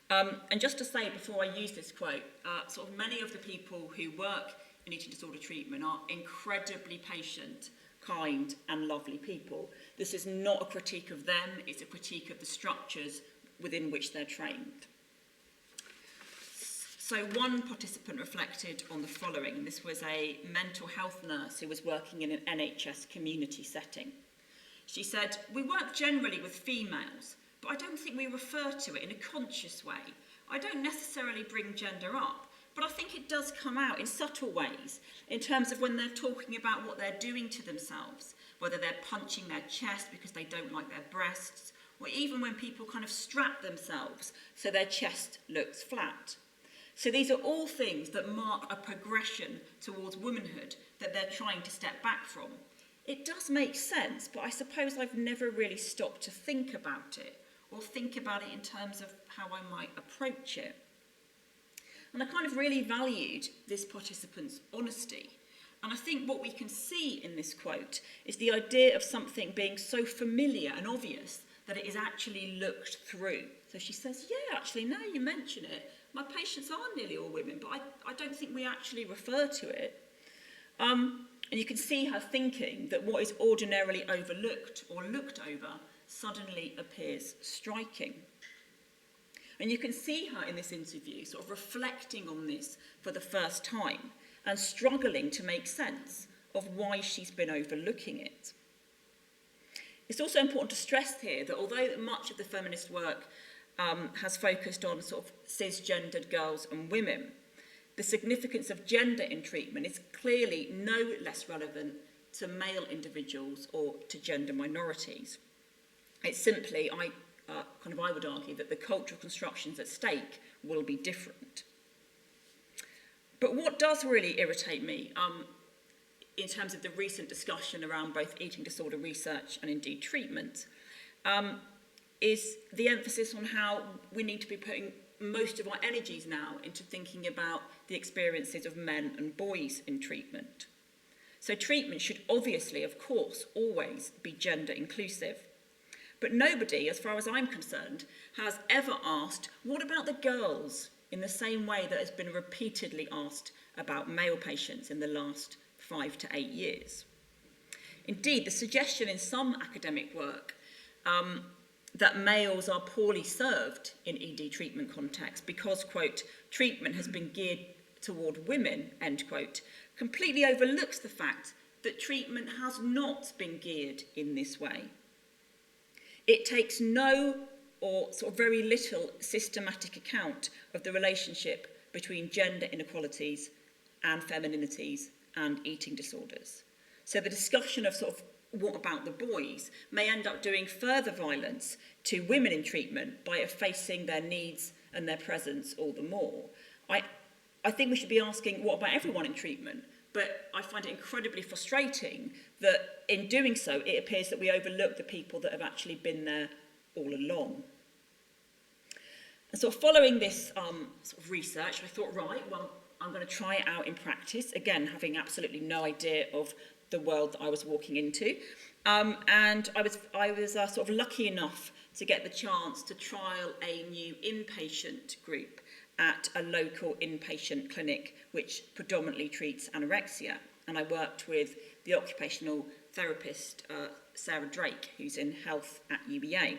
Speaker 1: And just to say, before I use this quote, sort of many of the people who work in eating disorder treatment are incredibly patient, kind and lovely people. This is not a critique of them, it's a critique of the structures within which they're trained. So one participant reflected on the following. This was a mental health nurse who was working in an NHS community setting. She said, "We work generally with females, but I don't think we refer to it in a conscious way. I don't necessarily bring gender up, but I think it does come out in subtle ways, in terms of when they're talking about what they're doing to themselves, whether they're punching their chest because they don't like their breasts, or even when people kind of strap themselves so their chest looks flat. So these are all things that mark a progression towards womanhood that they're trying to step back from. It does make sense, but I suppose I've never really stopped to think about it, or think about it in terms of how I might approach it." And I kind of really valued this participant's honesty. And I think what we can see in this quote is the idea of something being so familiar and obvious that it is actually looked through. So she says, "Yeah, actually, now you mention it, my patients are nearly all women, but I don't think we actually refer to it." And you can see her thinking that what is ordinarily overlooked or looked over suddenly appears striking. And you can see her in this interview sort of reflecting on this for the first time and struggling to make sense of why she's been overlooking it. It's also important to stress here that although much of the feminist work has focused on sort of cisgendered girls and women, the significance of gender in treatment is clearly no less relevant to male individuals or to gender minorities. It's simply, I would argue, that the cultural constructions at stake will be different. But what does really irritate me, in terms of the recent discussion around both eating disorder research and indeed treatment, is the emphasis on how we need to be putting most of our energies now into thinking about the experiences of men and boys in treatment. So treatment should obviously, of course, always be gender inclusive. But nobody, as far as I'm concerned, has ever asked, what about the girls, in the same way that has been repeatedly asked about male patients in the last 5 to 8 years. Indeed, the suggestion in some academic work that males are poorly served in ED treatment contexts because, quote, treatment has been geared toward women, end quote, completely overlooks the fact that treatment has not been geared in this way. It takes no or sort of very little systematic account of the relationship between gender inequalities and femininities and eating disorders. So the discussion of sort of what about the boys may end up doing further violence to women in treatment by effacing their needs and their presence all the more. I think we should be asking what about everyone in treatment, but I find it incredibly frustrating that in doing so it appears that we overlook the people that have actually been there all along. And so following this sort of research, I thought, right, well, I'm going to try it out in practice, again, having absolutely no idea of the world that I was walking into. And I was sort of lucky enough to get the chance to trial a new inpatient group at a local inpatient clinic which predominantly treats anorexia. And I worked with the occupational therapist, Sarah Drake, who's in health at UEA.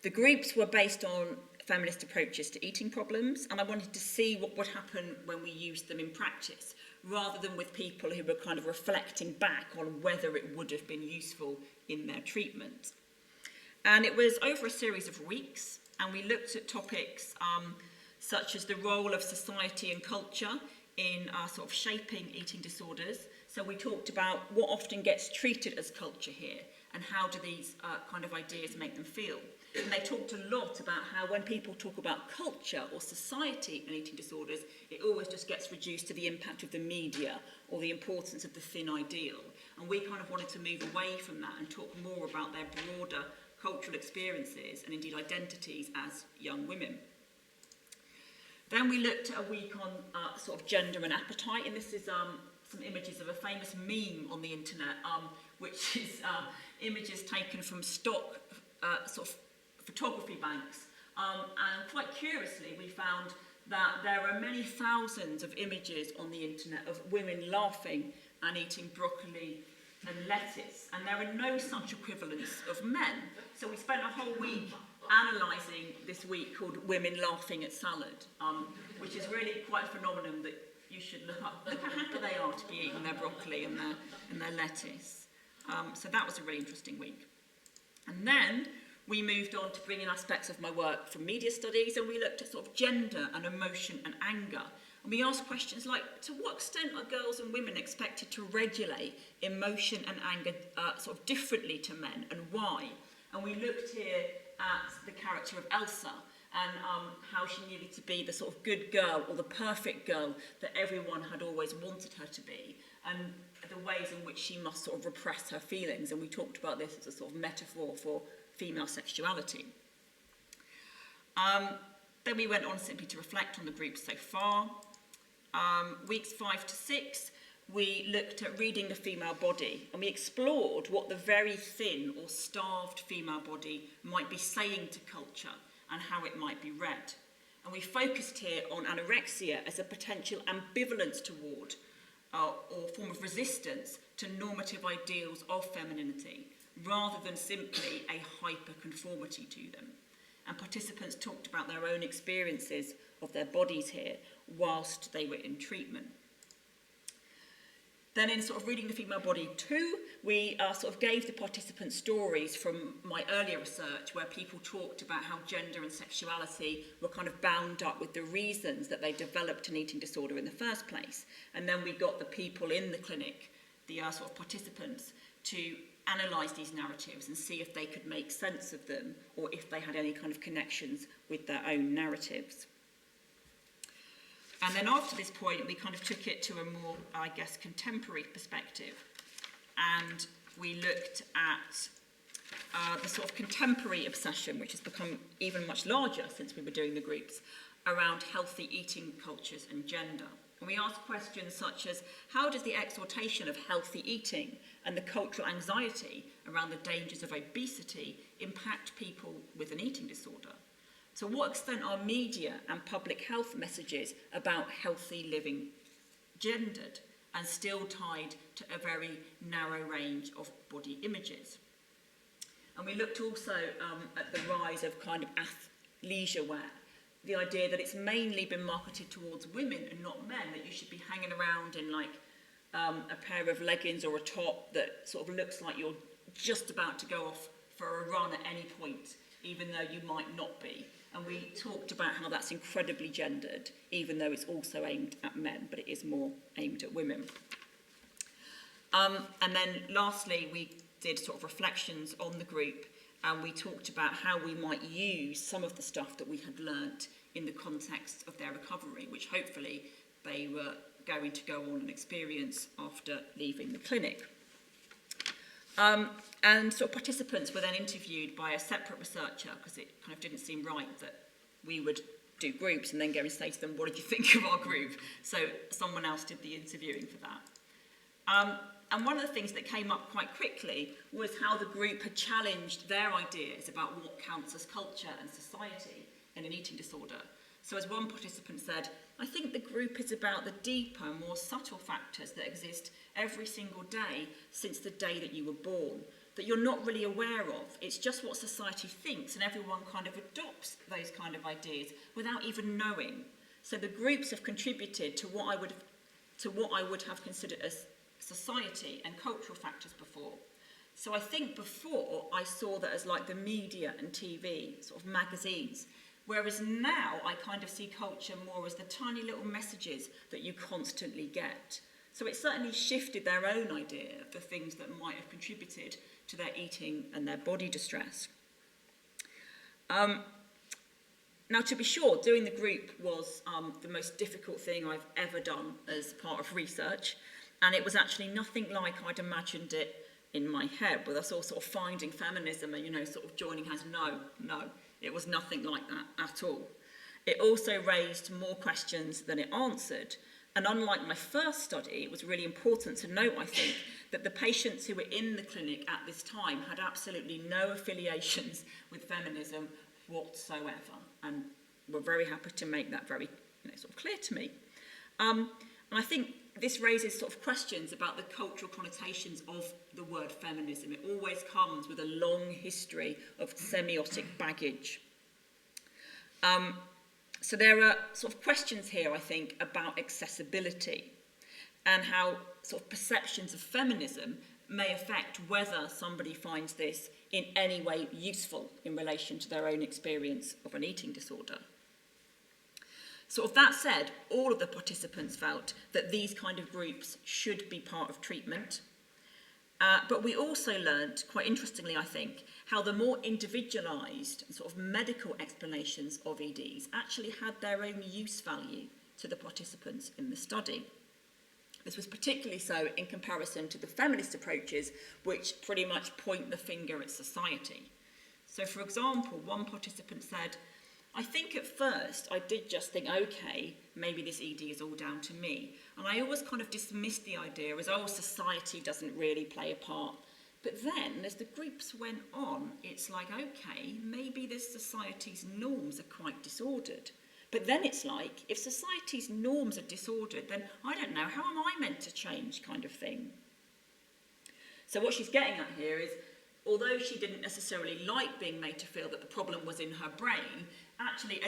Speaker 1: The groups were based on feminist approaches to eating problems, and I wanted to see what would happen when we used them in practice, rather than with people who were kind of reflecting back on whether it would have been useful in their treatment. And it was over a series of weeks, and we looked at topics such as the role of society and culture in sort of shaping eating disorders. So we talked about what often gets treated as culture here, and how do these kind of ideas make them feel. And they talked a lot about how when people talk about culture or society and eating disorders, it always just gets reduced to the impact of the media or the importance of the thin ideal. And we kind of wanted to move away from that and talk more about their broader cultural experiences and indeed identities as young women. Then we looked at a week on sort of gender and appetite, and this is some images of a famous meme on the internet, which is images taken from stock sort of photography banks. And quite curiously, we found that there are many thousands of images on the internet of women laughing and eating broccoli and lettuce, and there are no such equivalents of men. So we spent a whole week analysing this week called Women Laughing at Salad, which is really quite a phenomenon that you should look up. Look how happy they are to be eating their broccoli and their lettuce. So that was a really interesting week. And then we moved on to bring in aspects of my work from media studies, and we looked at sort of gender and emotion and anger. And we asked questions like, to what extent are girls and women expected to regulate emotion and anger sort of differently to men, and why? And we looked here at the character of Elsa and how she needed to be the sort of good girl or the perfect girl that everyone had always wanted her to be, and the ways in which she must sort of repress her feelings. And we talked about this as a sort of metaphor for female sexuality. Then we went on simply to reflect on the group so far. Weeks 5 to 6, we looked at reading the female body, and we explored what the very thin or starved female body might be saying to culture and how it might be read. And we focused here on anorexia as a potential ambivalence toward or form of resistance to normative ideals of femininity, rather than simply a hyperconformity to them. And participants talked about their own experiences of their bodies here whilst they were in treatment. Then in sort of Reading the Female Body 2, we sort of gave the participants stories from my earlier research where people talked about how gender and sexuality were kind of bound up with the reasons that they developed an eating disorder in the first place. And then we got the people in the clinic, the sort of participants, to analyse these narratives and see if they could make sense of them or if they had any kind of connections with their own narratives. And then after this point, we kind of took it to a more, I guess, contemporary perspective. And we looked at the sort of contemporary obsession, which has become even much larger since we were doing the groups, around healthy eating cultures and gender. And we asked questions such as, how does the exhortation of healthy eating and the cultural anxiety around the dangers of obesity impact people with an eating disorder? To what extent are media and public health messages about healthy living gendered and still tied to a very narrow range of body images? And we looked also at the rise of kind of athleisure wear, the idea that it's mainly been marketed towards women and not men, that you should be hanging around in like a pair of leggings or a top that sort of looks like you're just about to go off for a run at any point, even though you might not be. And we talked about how that's incredibly gendered, even though it's also aimed at men, but it is more aimed at women. And then lastly, we did sort of reflections on the group, and we talked about how we might use some of the stuff that we had learnt in the context of their recovery, which hopefully they were going to go on and experience after leaving the clinic. And sort of participants were then interviewed by a separate researcher, because it kind of didn't seem right that we would do groups and then go and say to them, what did you think of our group? So someone else did the interviewing for that. And one of the things that came up quite quickly was how the group had challenged their ideas about what counts as culture and society in an eating disorder. So as one participant said, I think the group is about the deeper, more subtle factors that exist every single day since the day that you were born, that you're not really aware of. It's just what society thinks, and everyone kind of adopts those kind of ideas without even knowing. So the groups have contributed to what I would have considered as society and cultural factors before. So I think before I saw that as like the media and TV, sort of magazines, whereas now I kind of see culture more as the tiny little messages that you constantly get. So it certainly shifted their own idea of the things that might have contributed to their eating and their body distress. Now, to be sure, doing the group was the most difficult thing I've ever done as part of research, and it was actually nothing like I'd imagined it in my head, with us all sort of finding feminism and, sort of joining hands. No, it was nothing like that at all. It also raised more questions than it answered. And unlike my first study, it was really important to note, I think, that the patients who were in the clinic at this time had absolutely no affiliations with feminism whatsoever. And we're very happy to make that very sort of clear to me. And I think this raises sort of questions about the cultural connotations of the word feminism. It always comes with a long history of semiotic baggage. So there are sort of questions here, I think, about accessibility and how sort of perceptions of feminism may affect whether somebody finds this in any way useful in relation to their own experience of an eating disorder. So of that said, all of the participants felt that these kind of groups should be part of treatment. But we also learnt, quite interestingly I think, how the more individualised sort of medical explanations of EDs actually had their own use value to the participants in the study. This was particularly so in comparison to the feminist approaches, which pretty much point the finger at society. So for example, one participant said, I think at first I did just think, okay, maybe this ED is all down to me. And I always kind of dismissed the idea as, oh, society doesn't really play a part. But then, as the groups went on, it's like, okay, maybe this society's norms are quite disordered. But then it's like, if society's norms are disordered, then I don't know, how am I meant to change kind of thing? So what she's getting at here is, although she didn't necessarily like being made to feel that the problem was in her brain, actually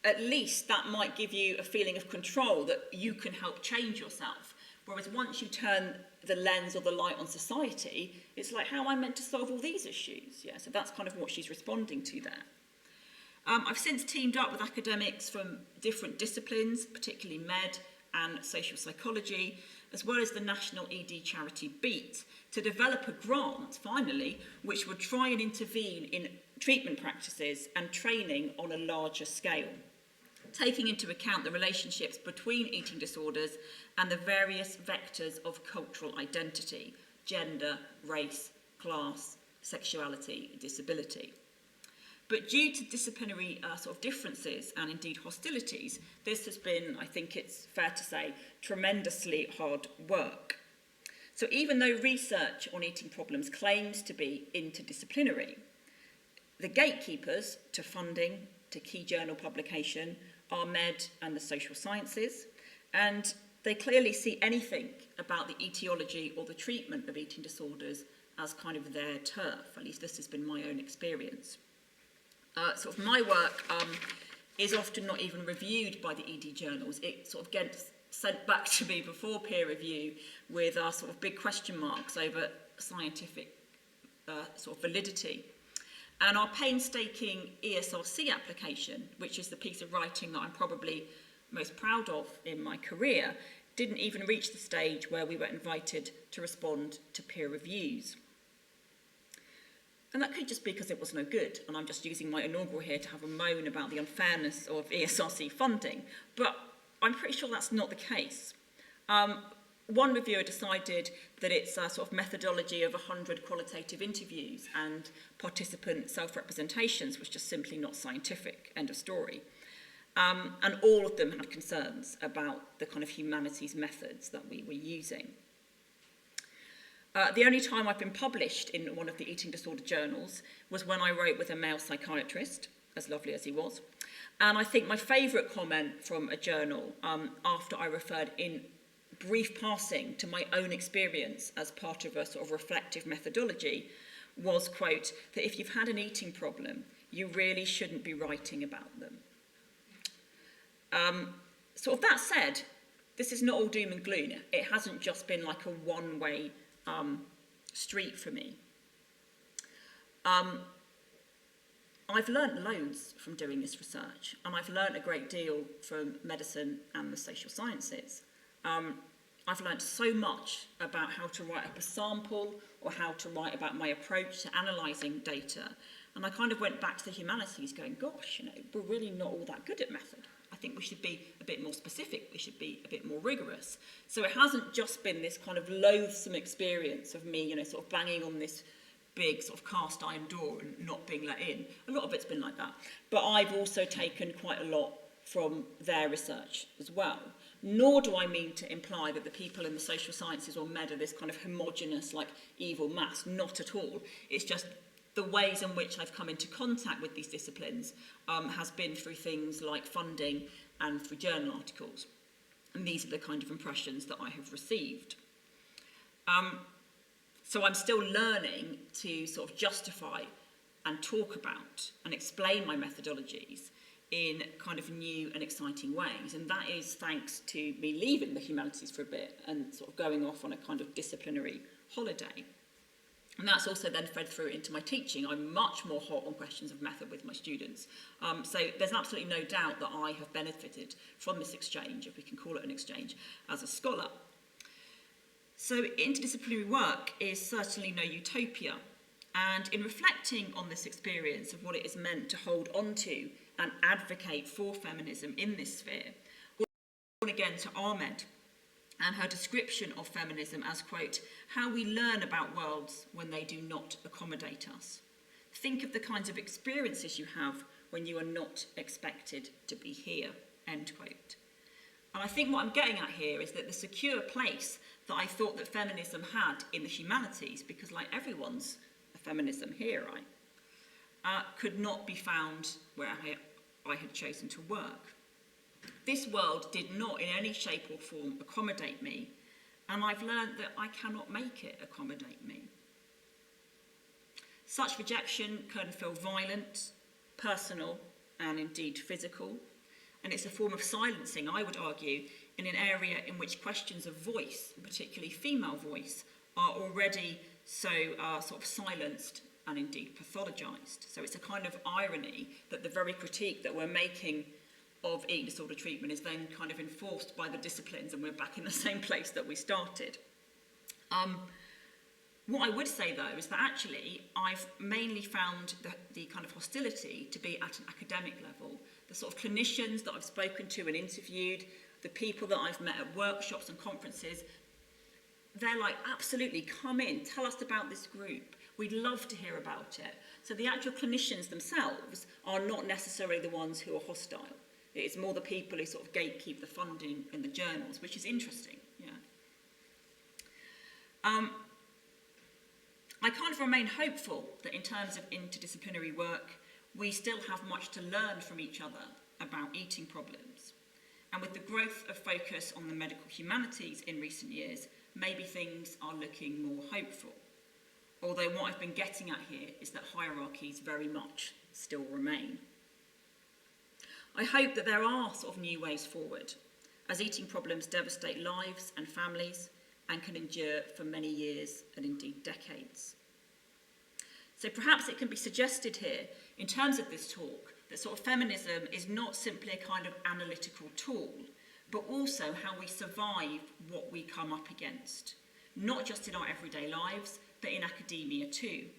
Speaker 1: at least that might give you a feeling of control that you can help change yourself. Whereas once you turn the lens or the light on society, it's like, how am I meant to solve all these issues? Yeah, so that's kind of what she's responding to there. I've since teamed up with academics from different disciplines, particularly med and social psychology, as well as the national ED charity BEAT, to develop a grant, finally, which would try and intervene in treatment practices and training on a larger scale, taking into account the relationships between eating disorders and the various vectors of cultural identity: gender, race, class, sexuality, disability. But due to disciplinary sort of differences and indeed hostilities, this has been, I think it's fair to say, tremendously hard work. So even though research on eating problems claims to be interdisciplinary, the gatekeepers to funding, to key journal publication, are med and the social sciences, and they clearly see anything about the etiology or the treatment of eating disorders as kind of their turf. At least this has been my own experience. Sort of my work is often not even reviewed by the ED journals. It sort of gets sent back to me before peer review with sort of big question marks over scientific sort of validity. And our painstaking ESRC application, which is the piece of writing that I'm probably most proud of in my career, didn't even reach the stage where we were invited to respond to peer reviews. And that could just be because it was no good, and I'm just using my inaugural here to have a moan about the unfairness of ESRC funding, but I'm pretty sure that's not the case. One reviewer decided that its sort of methodology of 100 qualitative interviews and participant self-representations was just simply not scientific, end of story. And all of them had concerns about the kind of humanities methods that we were using. The only time I've been published in one of the eating disorder journals was when I wrote with a male psychiatrist, as lovely as he was. And I think my favourite comment from a journal, after I referred in brief passing to my own experience as part of a sort of reflective methodology, was, quote, that if you've had an eating problem, you really shouldn't be writing about them. Sort of that said, this is not all doom and gloom. It hasn't just been like a one-way street for me. I've learnt loads from doing this research, and I've learnt a great deal from medicine and the social sciences. I've learnt so much about how to write up a sample or how to write about my approach to analysing data. And I kind of went back to the humanities going, gosh, you know, we're really not all that good at method. I think we should be a bit more specific. We should be a bit more rigorous. So it hasn't just been this kind of loathsome experience of me, you know, sort of banging on this big sort of cast iron door and not being let in. A lot of it's been like that. But I've also taken quite a lot from their research as well. Nor do I mean to imply that the people in the social sciences or med are this kind of homogenous, like, evil mass. Not at all. It's just the ways in which I've come into contact with these disciplines has been through things like funding and through journal articles. And these are the kind of impressions that I have received. So I'm still learning to sort of justify and talk about and explain my methodologies in kind of new and exciting ways. And that is thanks to me leaving the humanities for a bit and sort of going off on a kind of disciplinary holiday. And that's also then fed through into my teaching. I'm much more hot on questions of method with my students. So there's absolutely no doubt that I have benefited from this exchange, if we can call it an exchange, as a scholar. So interdisciplinary work is certainly no utopia. And in reflecting on this experience of what it is meant to hold on to and advocate for feminism in this sphere, we'll again to Ahmed and her description of feminism as, quote, how we learn about worlds when they do not accommodate us. Think of the kinds of experiences you have when you are not expected to be here, end quote. And I think what I'm getting at here is that the secure place that I thought that feminism had in the humanities, because like everyone's a feminism here, right, could not be found where I had chosen to work. This world did not in any shape or form accommodate me, and I've learned that I cannot make it accommodate me. Such rejection can feel violent, personal, and indeed physical. And it's a form of silencing, I would argue, in an area in which questions of voice, particularly female voice, are already so sort of silenced and indeed pathologised. So it's a kind of irony that the very critique that we're making of eating disorder treatment is then kind of enforced by the disciplines, and we're back in the same place that we started. What I would say, though, is that actually I've mainly found the kind of hostility to be at an academic level. The sort of clinicians that I've spoken to and interviewed, the people that I've met at workshops and conferences, they're like, absolutely, come in, tell us about this group. We'd love to hear about it. So the actual clinicians themselves are not necessarily the ones who are hostile. It's more the people who sort of gatekeep the funding in the journals, which is interesting, yeah. I kind of remain hopeful that in terms of interdisciplinary work, we still have much to learn from each other about eating problems. And with the growth of focus on the medical humanities in recent years, maybe things are looking more hopeful. Although what I've been getting at here is that hierarchies very much still remain. I hope that there are sort of new ways forward, as eating problems devastate lives and families and can endure for many years and indeed decades. So perhaps it can be suggested here, in terms of this talk, that sort of feminism is not simply a kind of analytical tool, but also how we survive what we come up against, not just in our everyday lives, but in academia too.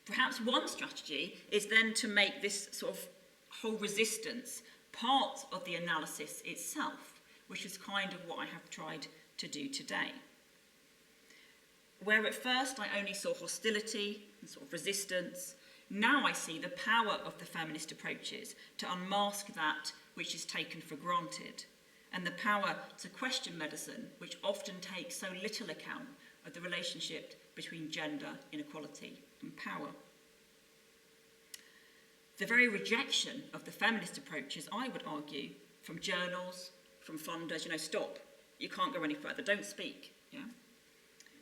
Speaker 1: Perhaps one strategy is then to make this sort of whole resistance part of the analysis itself, which is kind of what I have tried to do today. Where at first I only saw hostility and sort of resistance, now I see the power of the feminist approaches to unmask that which is taken for granted, and the power to question medicine, which often takes so little account of the relationship between gender, inequality, and power. The very rejection of the feminist approaches, I would argue, from journals, from funders, stop, you can't go any further, don't speak, yeah?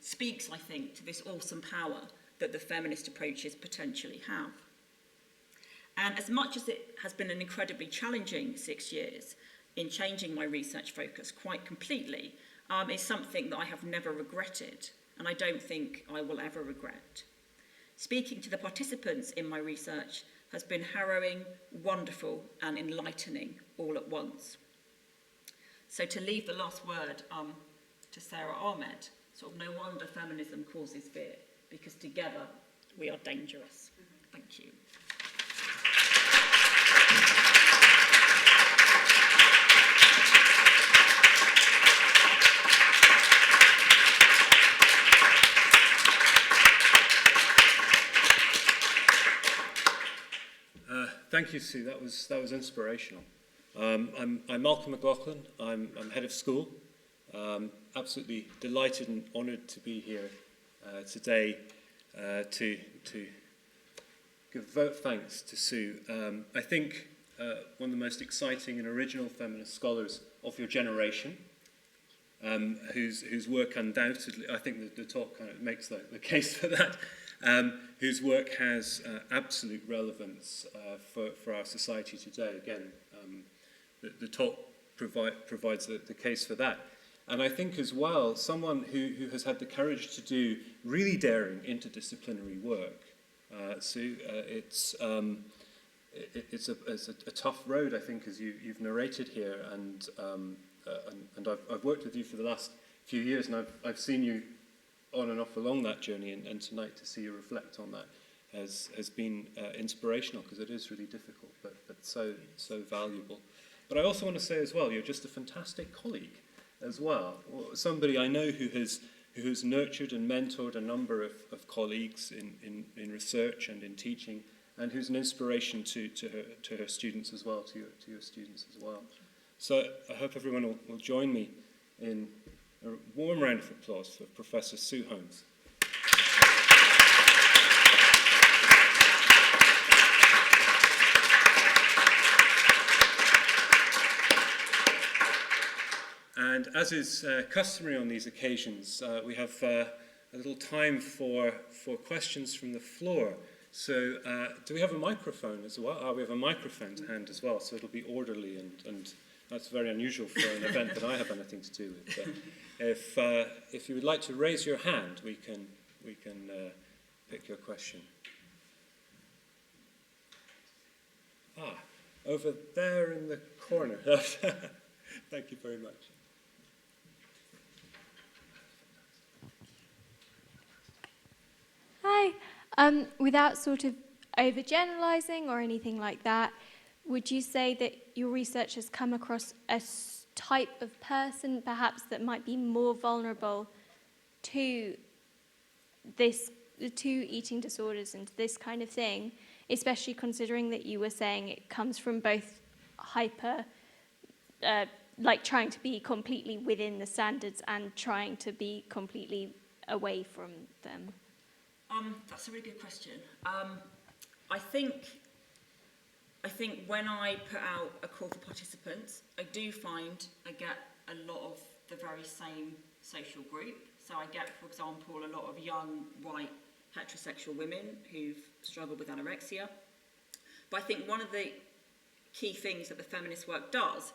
Speaker 1: Speaks, I think, to this awesome power that the feminist approaches potentially have. And as much as it has been an incredibly challenging 6 years in changing my research focus quite completely, it's something that I have never regretted, and I don't think I will ever regret. Speaking to the participants in my research has been harrowing, wonderful, and enlightening all at once. So to leave the last word to Sarah Ahmed, sort of no wonder feminism causes fear, because together we are dangerous. Thank you.
Speaker 5: Thank you, Sue. That was inspirational. I'm Malcolm McLaughlin. I'm head of school. Absolutely delighted and honoured to be here today to give vote thanks to Sue. I think one of the most exciting and original feminist scholars of your generation, whose work undoubtedly, I think the talk kind of makes the case for that, whose work has absolute relevance for our society today. Again, the talk provides the case for that. And I think as well, someone who has had the courage to do really daring interdisciplinary work. Sue, it's a tough road, I think, as you've narrated here, and I've worked with you for the last few years, and I've seen you on and off along that journey, and tonight to see you reflect on that has been inspirational, because it is really difficult, but so valuable. But I also want to say as well, you're just a fantastic colleague as well. Somebody I know who has nurtured and mentored a number of colleagues in research and in teaching, and who's an inspiration to her students as well, to your students as well. So I hope everyone will join me in a warm round of applause for Professor Sue Holmes. And as is customary on these occasions, we have a little time for questions from the floor. So do we have a microphone as well? We have a microphone to hand as well, so it'll be orderly, and that's very unusual for an event that I have anything to do with. But if you would like to raise your hand, we can pick your question. Over there in the corner. Thank you very much.
Speaker 6: Hi. Without sort of overgeneralizing or anything like that, would you say that your research has come across a type of person perhaps that might be more vulnerable to eating disorders and this kind of thing, especially considering that you were saying it comes from both like trying to be completely within the standards and trying to be completely away from them?
Speaker 1: That's a really good question. I think when I put out a call for participants, I do find I get a lot of the very same social group. So I get, for example, a lot of young, white, heterosexual women who've struggled with anorexia. But I think one of the key things that the feminist work does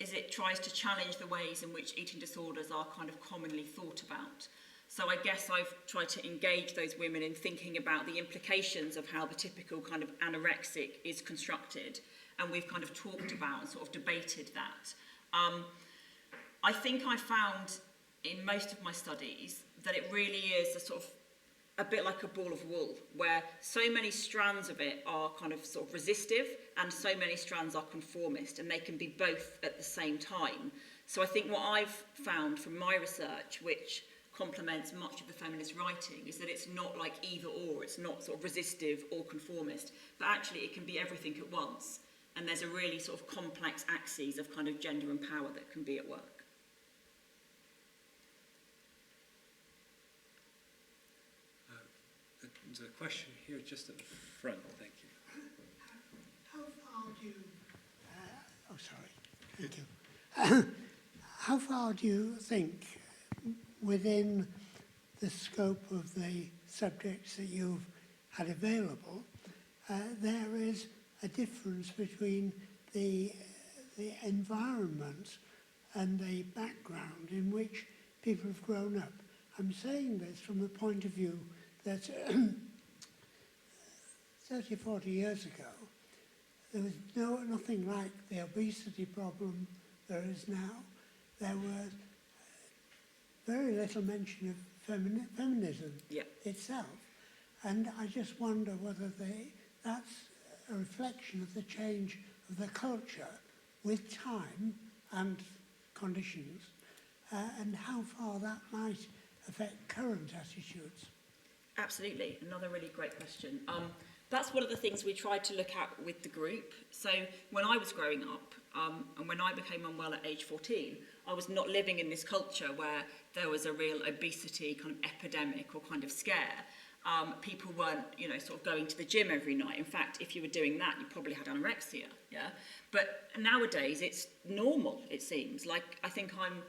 Speaker 1: is it tries to challenge the ways in which eating disorders are kind of commonly thought about. So I guess I've tried to engage those women in thinking about the implications of how the typical kind of anorexic is constructed, and we've kind of talked about and sort of debated that. I think I found in most of my studies that it really is a bit like a ball of wool, where so many strands of it are kind of sort of resistive and so many strands are conformist, and they can be both at the same time. So I think what I've found from my research, which complements much of the feminist writing, is that it's not like either or, it's not sort of resistive or conformist, but actually it can be everything at once, and there's a really sort of complex axes of kind of gender and power that can be at work.
Speaker 5: There's a question here just at the front, thank you.
Speaker 7: How far do you, thank you. How far do you think, within the scope of the subjects that you've had available, there is a difference between the environment and the background in which people have grown up? I'm saying this from the point of view that 30, 40 years ago, there was nothing like the obesity problem there is now. There was very little mention of feminism itself. And I just wonder whether that's a reflection of the change of the culture with time and conditions, and how far that might affect current attitudes.
Speaker 1: Absolutely, another really great question. That's one of the things we tried to look at with the group. So when I was growing up, and when I became unwell at age 14, I was not living in this culture where there was a real obesity kind of epidemic or kind of scare. People weren't, sort of going to the gym every night. In fact, if you were doing that, you probably had anorexia, yeah? But nowadays, it's normal, it seems. Like, I think I'm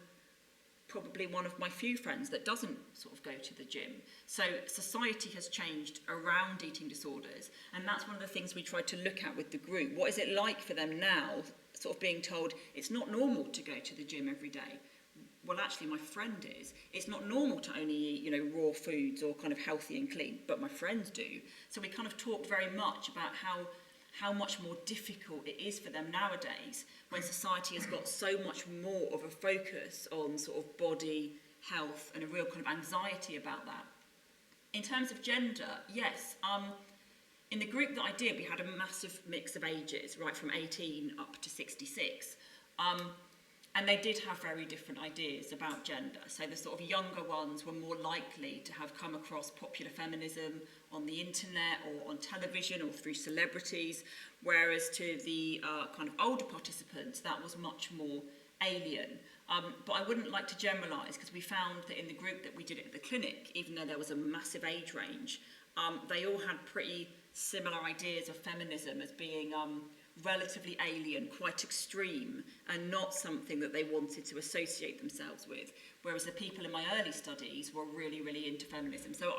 Speaker 1: probably one of my few friends that doesn't sort of go to the gym. So society has changed around eating disorders, and that's one of the things we tried to look at with the group. What is it like for them now, sort of being told it's not normal to go to the gym every day? Well, actually, my friend is. It's not normal to only eat, raw foods or kind of healthy and clean, but my friends do. So we kind of talked very much about how much more difficult it is for them nowadays when society has got so much more of a focus on sort of body, health, and a real kind of anxiety about that. In terms of gender, yes. In the group that I did, we had a massive mix of ages, right from 18 up to 66. And they did have very different ideas about gender. So the sort of younger ones were more likely to have come across popular feminism on the internet or on television or through celebrities, whereas to the kind of older participants, that was much more alien. But I wouldn't like to generalise, because we found that in the group that we did it at the clinic, even though there was a massive age range, they all had pretty similar ideas of feminism as being relatively alien, quite extreme, and not something that they wanted to associate themselves with. Whereas the people in my early studies were really, really into feminism. So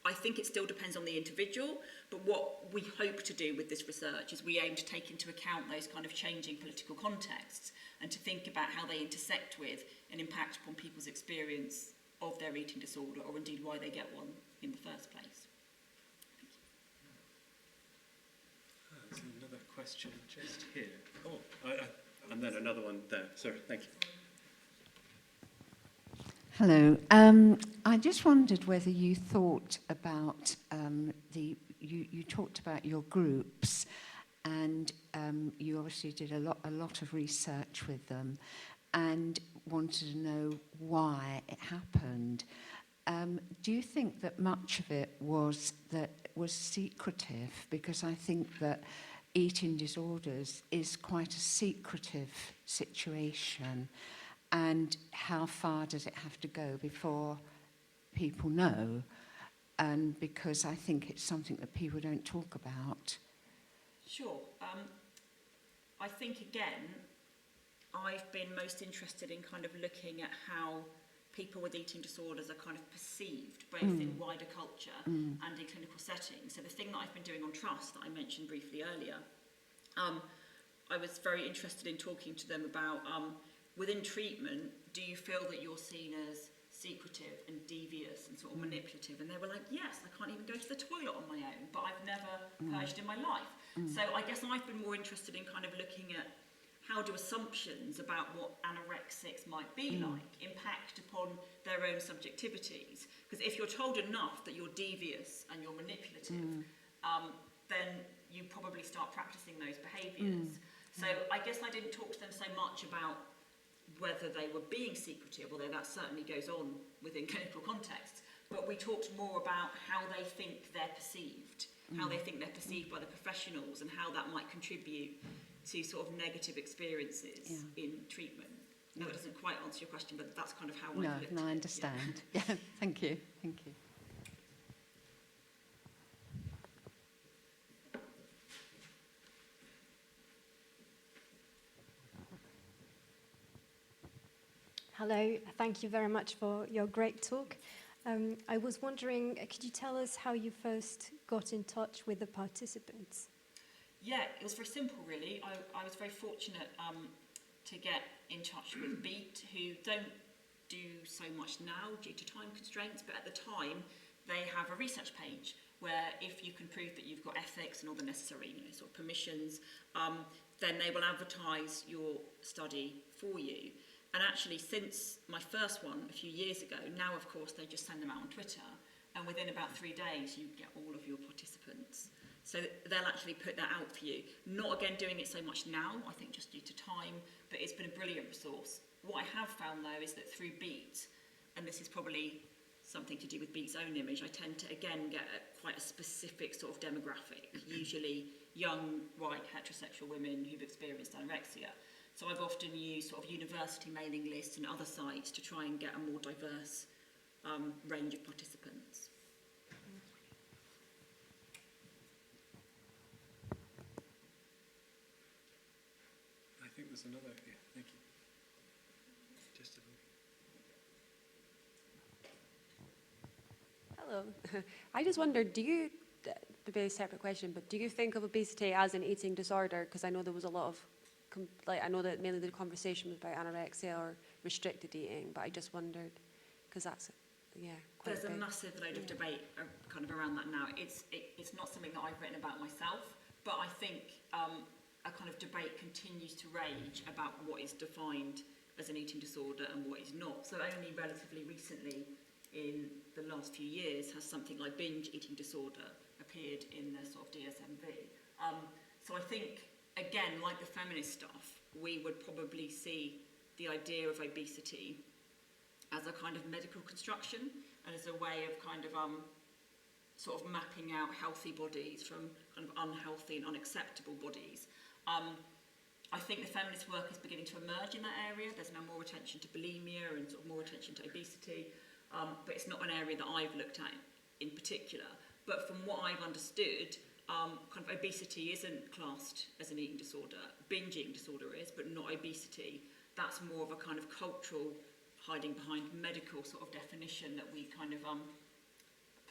Speaker 1: I think it still depends on the individual, but what we hope to do with this research is we aim to take into account those kind of changing political contexts and to think about how they intersect with and impact upon people's experience of their eating disorder, or indeed why they get one in the first place.
Speaker 5: There's another question just here. Oh, and then another one there. Sorry, thank you.
Speaker 8: Hello. I just wondered whether you thought about you talked about your groups, and you obviously did a lot of research with them, and wanted to know why it happened. Do you think that much of it was secretive? Because I think that eating disorders is quite a secretive situation. And how far does it have to go before people know? And because I think it's something that people don't talk about.
Speaker 1: Sure. I think, again, I've been most interested in kind of looking at how people with eating disorders are kind of perceived, both in wider culture and in clinical settings. So the thing that I've been doing on trust that I mentioned briefly earlier, I was very interested in talking to them about within treatment, do you feel that you're seen as secretive and devious and sort of manipulative? And they were like, yes, I can't even go to the toilet on my own, but I've never purged in my life. So I guess I've been more interested in kind of looking at how do assumptions about what anorexics might be like impact upon their own subjectivities? Because if you're told enough that you're devious and you're manipulative, then you probably start practicing those behaviours. So I guess I didn't talk to them so much about whether they were being secretive, although that certainly goes on within clinical contexts, but we talked more about how they think they're perceived, how they think they're perceived by the professionals, and how that might contribute to sort of negative experiences in treatment. No, it doesn't quite answer your question, but that's kind of how I looked at it.
Speaker 8: No, I understand. Yeah, thank you. Thank you.
Speaker 9: Hello, thank you very much for your great talk. I was wondering, could you tell us how you first got in touch with the participants?
Speaker 1: Yeah, it was very simple, really. I was very fortunate to get in touch with Beat, who don't do so much now due to time constraints, but at the time they have a research page where if you can prove that you've got ethics and all the necessary sort of permissions, then they will advertise your study for you. And actually, since my first one a few years ago, now of course they just send them out on Twitter, and within about 3 days you get all of your participants. So they'll actually put that out for you. Not again doing it so much now, I think just due to time, but it's been a brilliant resource. What I have found though is that through Beat, and this is probably something to do with Beat's own image, I tend to again get quite a specific sort of demographic, usually young, white, heterosexual women who've experienced anorexia. So I've often used sort of university mailing lists and other sites to try and get a more diverse range of participants.
Speaker 5: I think there's another. Yeah, thank you. Just a
Speaker 10: Hello. I just wondered, do you, maybe a separate question, but do you think of obesity as an eating disorder? Because I know there was a lot of, I know that mainly the conversation was about anorexia or restricted eating, but I just wondered, because that's, quite
Speaker 1: There's a
Speaker 10: big.
Speaker 1: massive load of debate kind of around that now. It's not something that I've written about myself, but I think a kind of debate continues to rage about what is defined as an eating disorder and what is not. So only relatively recently, in the last few years, has something like binge eating disorder appeared in the sort of DSM-V. So I think, again, like the feminist stuff, we would probably see the idea of obesity as a kind of medical construction and as a way of kind of sort of mapping out healthy bodies from kind of unhealthy and unacceptable bodies. I think the feminist work is beginning to emerge in that area. There's now more attention to bulimia and sort of more attention to obesity, but it's not an area that I've looked at in particular. But from what I've understood, kind of obesity isn't classed as an eating disorder. Binge eating disorder is, but not obesity. That's more of a kind of cultural, hiding behind medical sort of definition that we kind of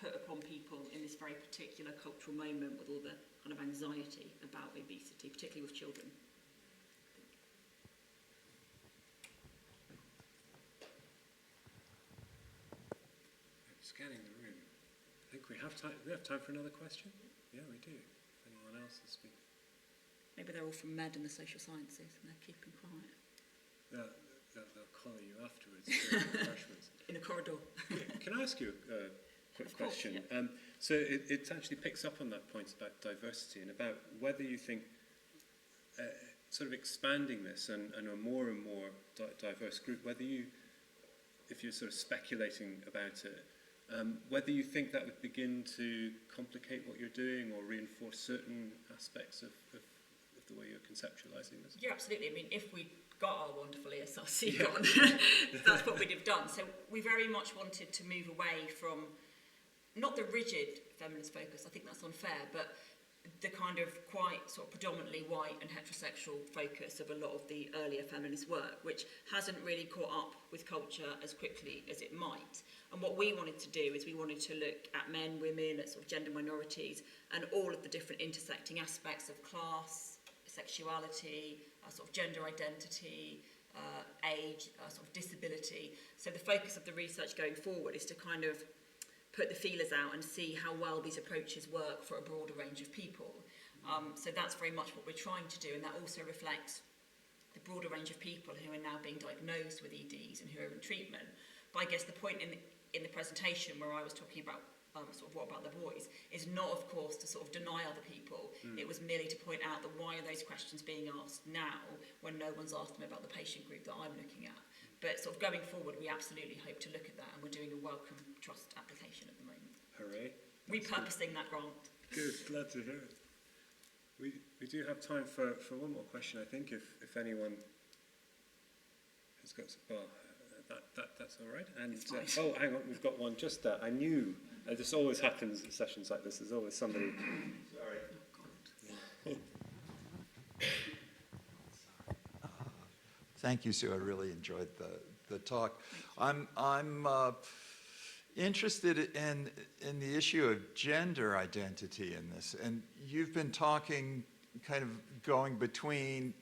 Speaker 1: put upon people in this very particular cultural moment with all the kind of anxiety about obesity, particularly with children.
Speaker 5: Scanning the room. I think we have time. We have time for another question. Yeah, we do. If anyone else is speaking.
Speaker 1: Maybe they're all from med and the social sciences and they're keeping quiet.
Speaker 5: They'll collar you afterwards for refreshments.
Speaker 1: In a corridor.
Speaker 5: Can I ask you a quick question?
Speaker 1: Yeah.
Speaker 5: So it actually picks up on that point about diversity and about whether you think sort of expanding this and a more and more diverse group, whether you, if you're sort of speculating about it, whether you think that would begin to complicate what you're doing or reinforce certain aspects of the way you're conceptualizing this?
Speaker 1: Yeah, absolutely. I mean, if we got our wonderful ESRC on, that's what we'd have done. So we very much wanted to move away from, not the rigid feminist focus, I think that's unfair, but the kind of quite sort of predominantly white and heterosexual focus of a lot of the earlier feminist work, which hasn't really caught up with culture as quickly as it might. And what we wanted to do is we wanted to look at men, women, at sort of gender minorities, and all of the different intersecting aspects of class, sexuality, sort of gender identity, age, sort of disability. So the focus of the research going forward is to kind of put the feelers out and see how well these approaches work for a broader range of people. So that's very much what we're trying to do, and that also reflects the broader range of people who are now being diagnosed with EDs and who are in treatment. But I guess the point in the presentation where I was talking about sort of what about the boys is not, of course, to sort of deny other people. It was merely to point out that why are those questions being asked now when no one's asked them about the patient group that I'm looking at. But sort of going forward, we absolutely hope to look at that, and we're doing a welcome trust application at the moment.
Speaker 5: Hooray.
Speaker 1: Repurposing that grant.
Speaker 5: Good, glad to hear it. We do have time for one more question, I think, if anyone has got some, that's all right. And oh, hang on, we've got one just there. I knew, this always happens at sessions like this, there's always somebody. Sorry.
Speaker 11: Thank you, Sue. I really enjoyed the talk. I'm interested in the issue of gender identity in this, and you've been talking, kind of going between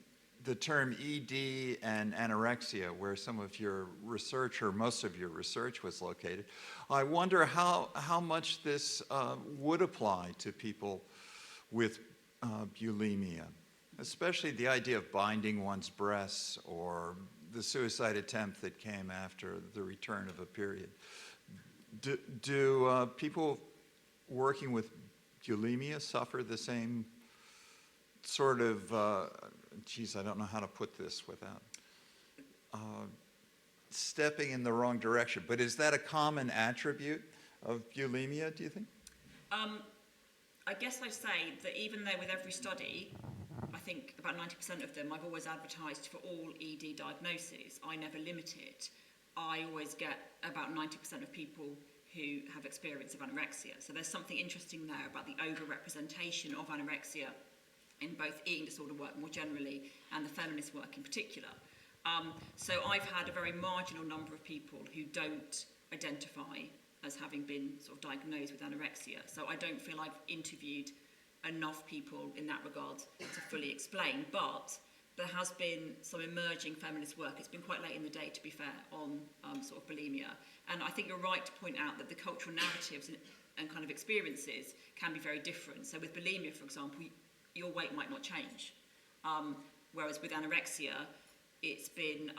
Speaker 11: the term ED and anorexia, where some of your research, or most of your research, was located. I wonder how much this would apply to people with bulimia, especially the idea of binding one's breasts or the suicide attempt that came after the return of a period. Do people working with bulimia suffer the same sort of, I don't know how to put this without stepping in the wrong direction, but is that a common attribute of bulimia, do you think?
Speaker 1: I guess I'd say that even though with every study, I think about 90% of them, I've always advertised for all ED diagnoses, I never limit it. I always get about 90% of people who have experience of anorexia. So there's something interesting there about the overrepresentation of anorexia in both eating disorder work more generally and the feminist work in particular. So I've had a very marginal number of people who don't identify as having been sort of diagnosed with anorexia. So I don't feel I've interviewed enough people in that regard to fully explain, but there has been some emerging feminist work. It's been quite late in the day, to be fair, on sort of bulimia. And I think you're right to point out that the cultural narratives and kind of experiences can be very different. So with bulimia, for example, your weight might not change. Whereas with anorexia, it's been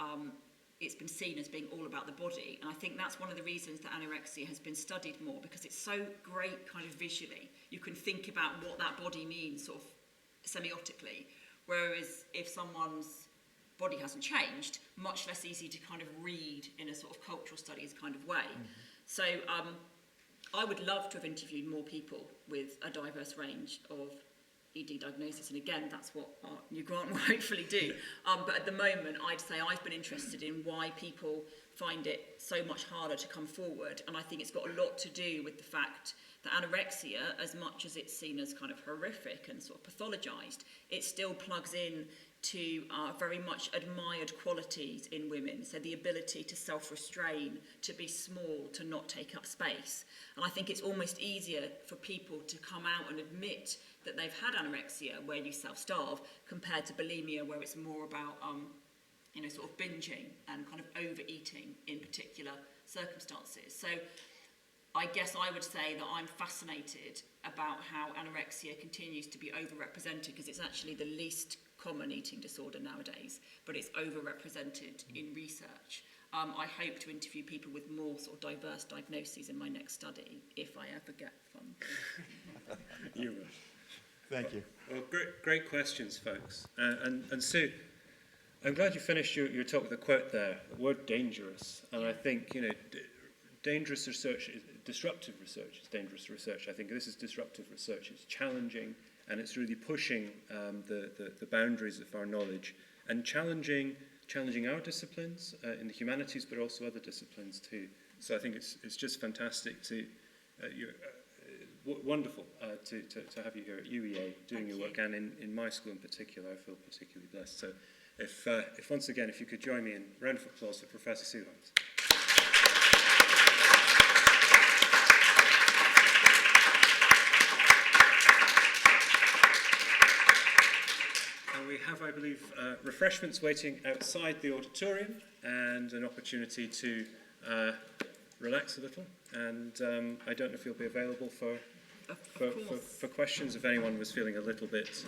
Speaker 1: seen as being all about the body. And I think that's one of the reasons that anorexia has been studied more, because it's so great kind of visually. You can think about what that body means sort of semiotically. Whereas if someone's body hasn't changed, much less easy to kind of read in a sort of cultural studies kind of way. Mm-hmm. So I would love to have interviewed more people with a diverse range of ED diagnosis, and again, that's what our new grant will hopefully do. But at the moment, I'd say I've been interested in why people find it so much harder to come forward, and I think it's got a lot to do with the fact that anorexia, as much as it's seen as kind of horrific and sort of pathologised, it still plugs in to very much admired qualities in women. So the ability to self-restrain, to be small, to not take up space. And I think it's almost easier for people to come out and admit that they've had anorexia, where you self-starve, compared to bulimia, where it's more about sort of binging and kind of overeating in particular circumstances. So I guess I would say that I'm fascinated about how anorexia continues to be overrepresented, because it's actually the least common eating disorder nowadays, but it's overrepresented in research. I hope to interview people with more sort of diverse diagnoses in my next study, if I ever get funding.
Speaker 5: You will.
Speaker 11: Thank you.
Speaker 5: Well, great questions, folks. And Sue, I'm glad you finished your talk with a quote there, the word dangerous. And I think, dangerous research, disruptive research is dangerous research. I think this is disruptive research. It's challenging, and it's really pushing the boundaries of our knowledge, and challenging our disciplines in the humanities, but also other disciplines too. So I think it's just fantastic to, wonderful to have you here at UEA doing your work, and in my school in particular. I feel particularly blessed. So if once again, if you could join me in a round of applause for Professor Sue Holmes. And we have, I believe, refreshments waiting outside the auditorium, and an opportunity to relax a little. And I don't know if you'll be available for questions if anyone was feeling a little bit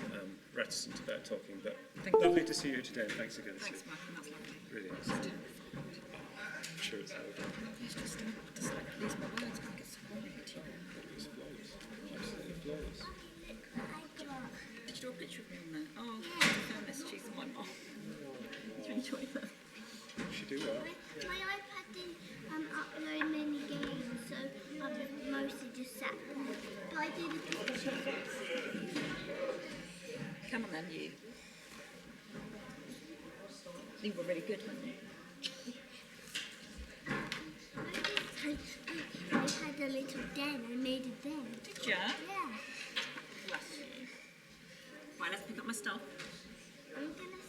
Speaker 5: reticent about talking. But lovely to see you today. Thanks again.
Speaker 1: Thanks, Malcolm. That's lovely.
Speaker 5: Really is. I'm sure it's over.
Speaker 1: It's just like lose my words. I think it's horrid.
Speaker 5: It's flawless. Absolutely flawless.
Speaker 1: Did you draw a picture of me on there? Oh, fairness, she's my mum. Did you enjoy that?
Speaker 5: She do well.
Speaker 12: My iPad didn't upload many games, so I've mostly just sat there. But I did a picture.
Speaker 1: Come on then, you. You were really good, weren't you?
Speaker 12: I had a little den. I made a den.
Speaker 1: Did you?
Speaker 12: Yeah.
Speaker 1: Bless you. Right, let's pick up my stuff.
Speaker 12: I'm gonna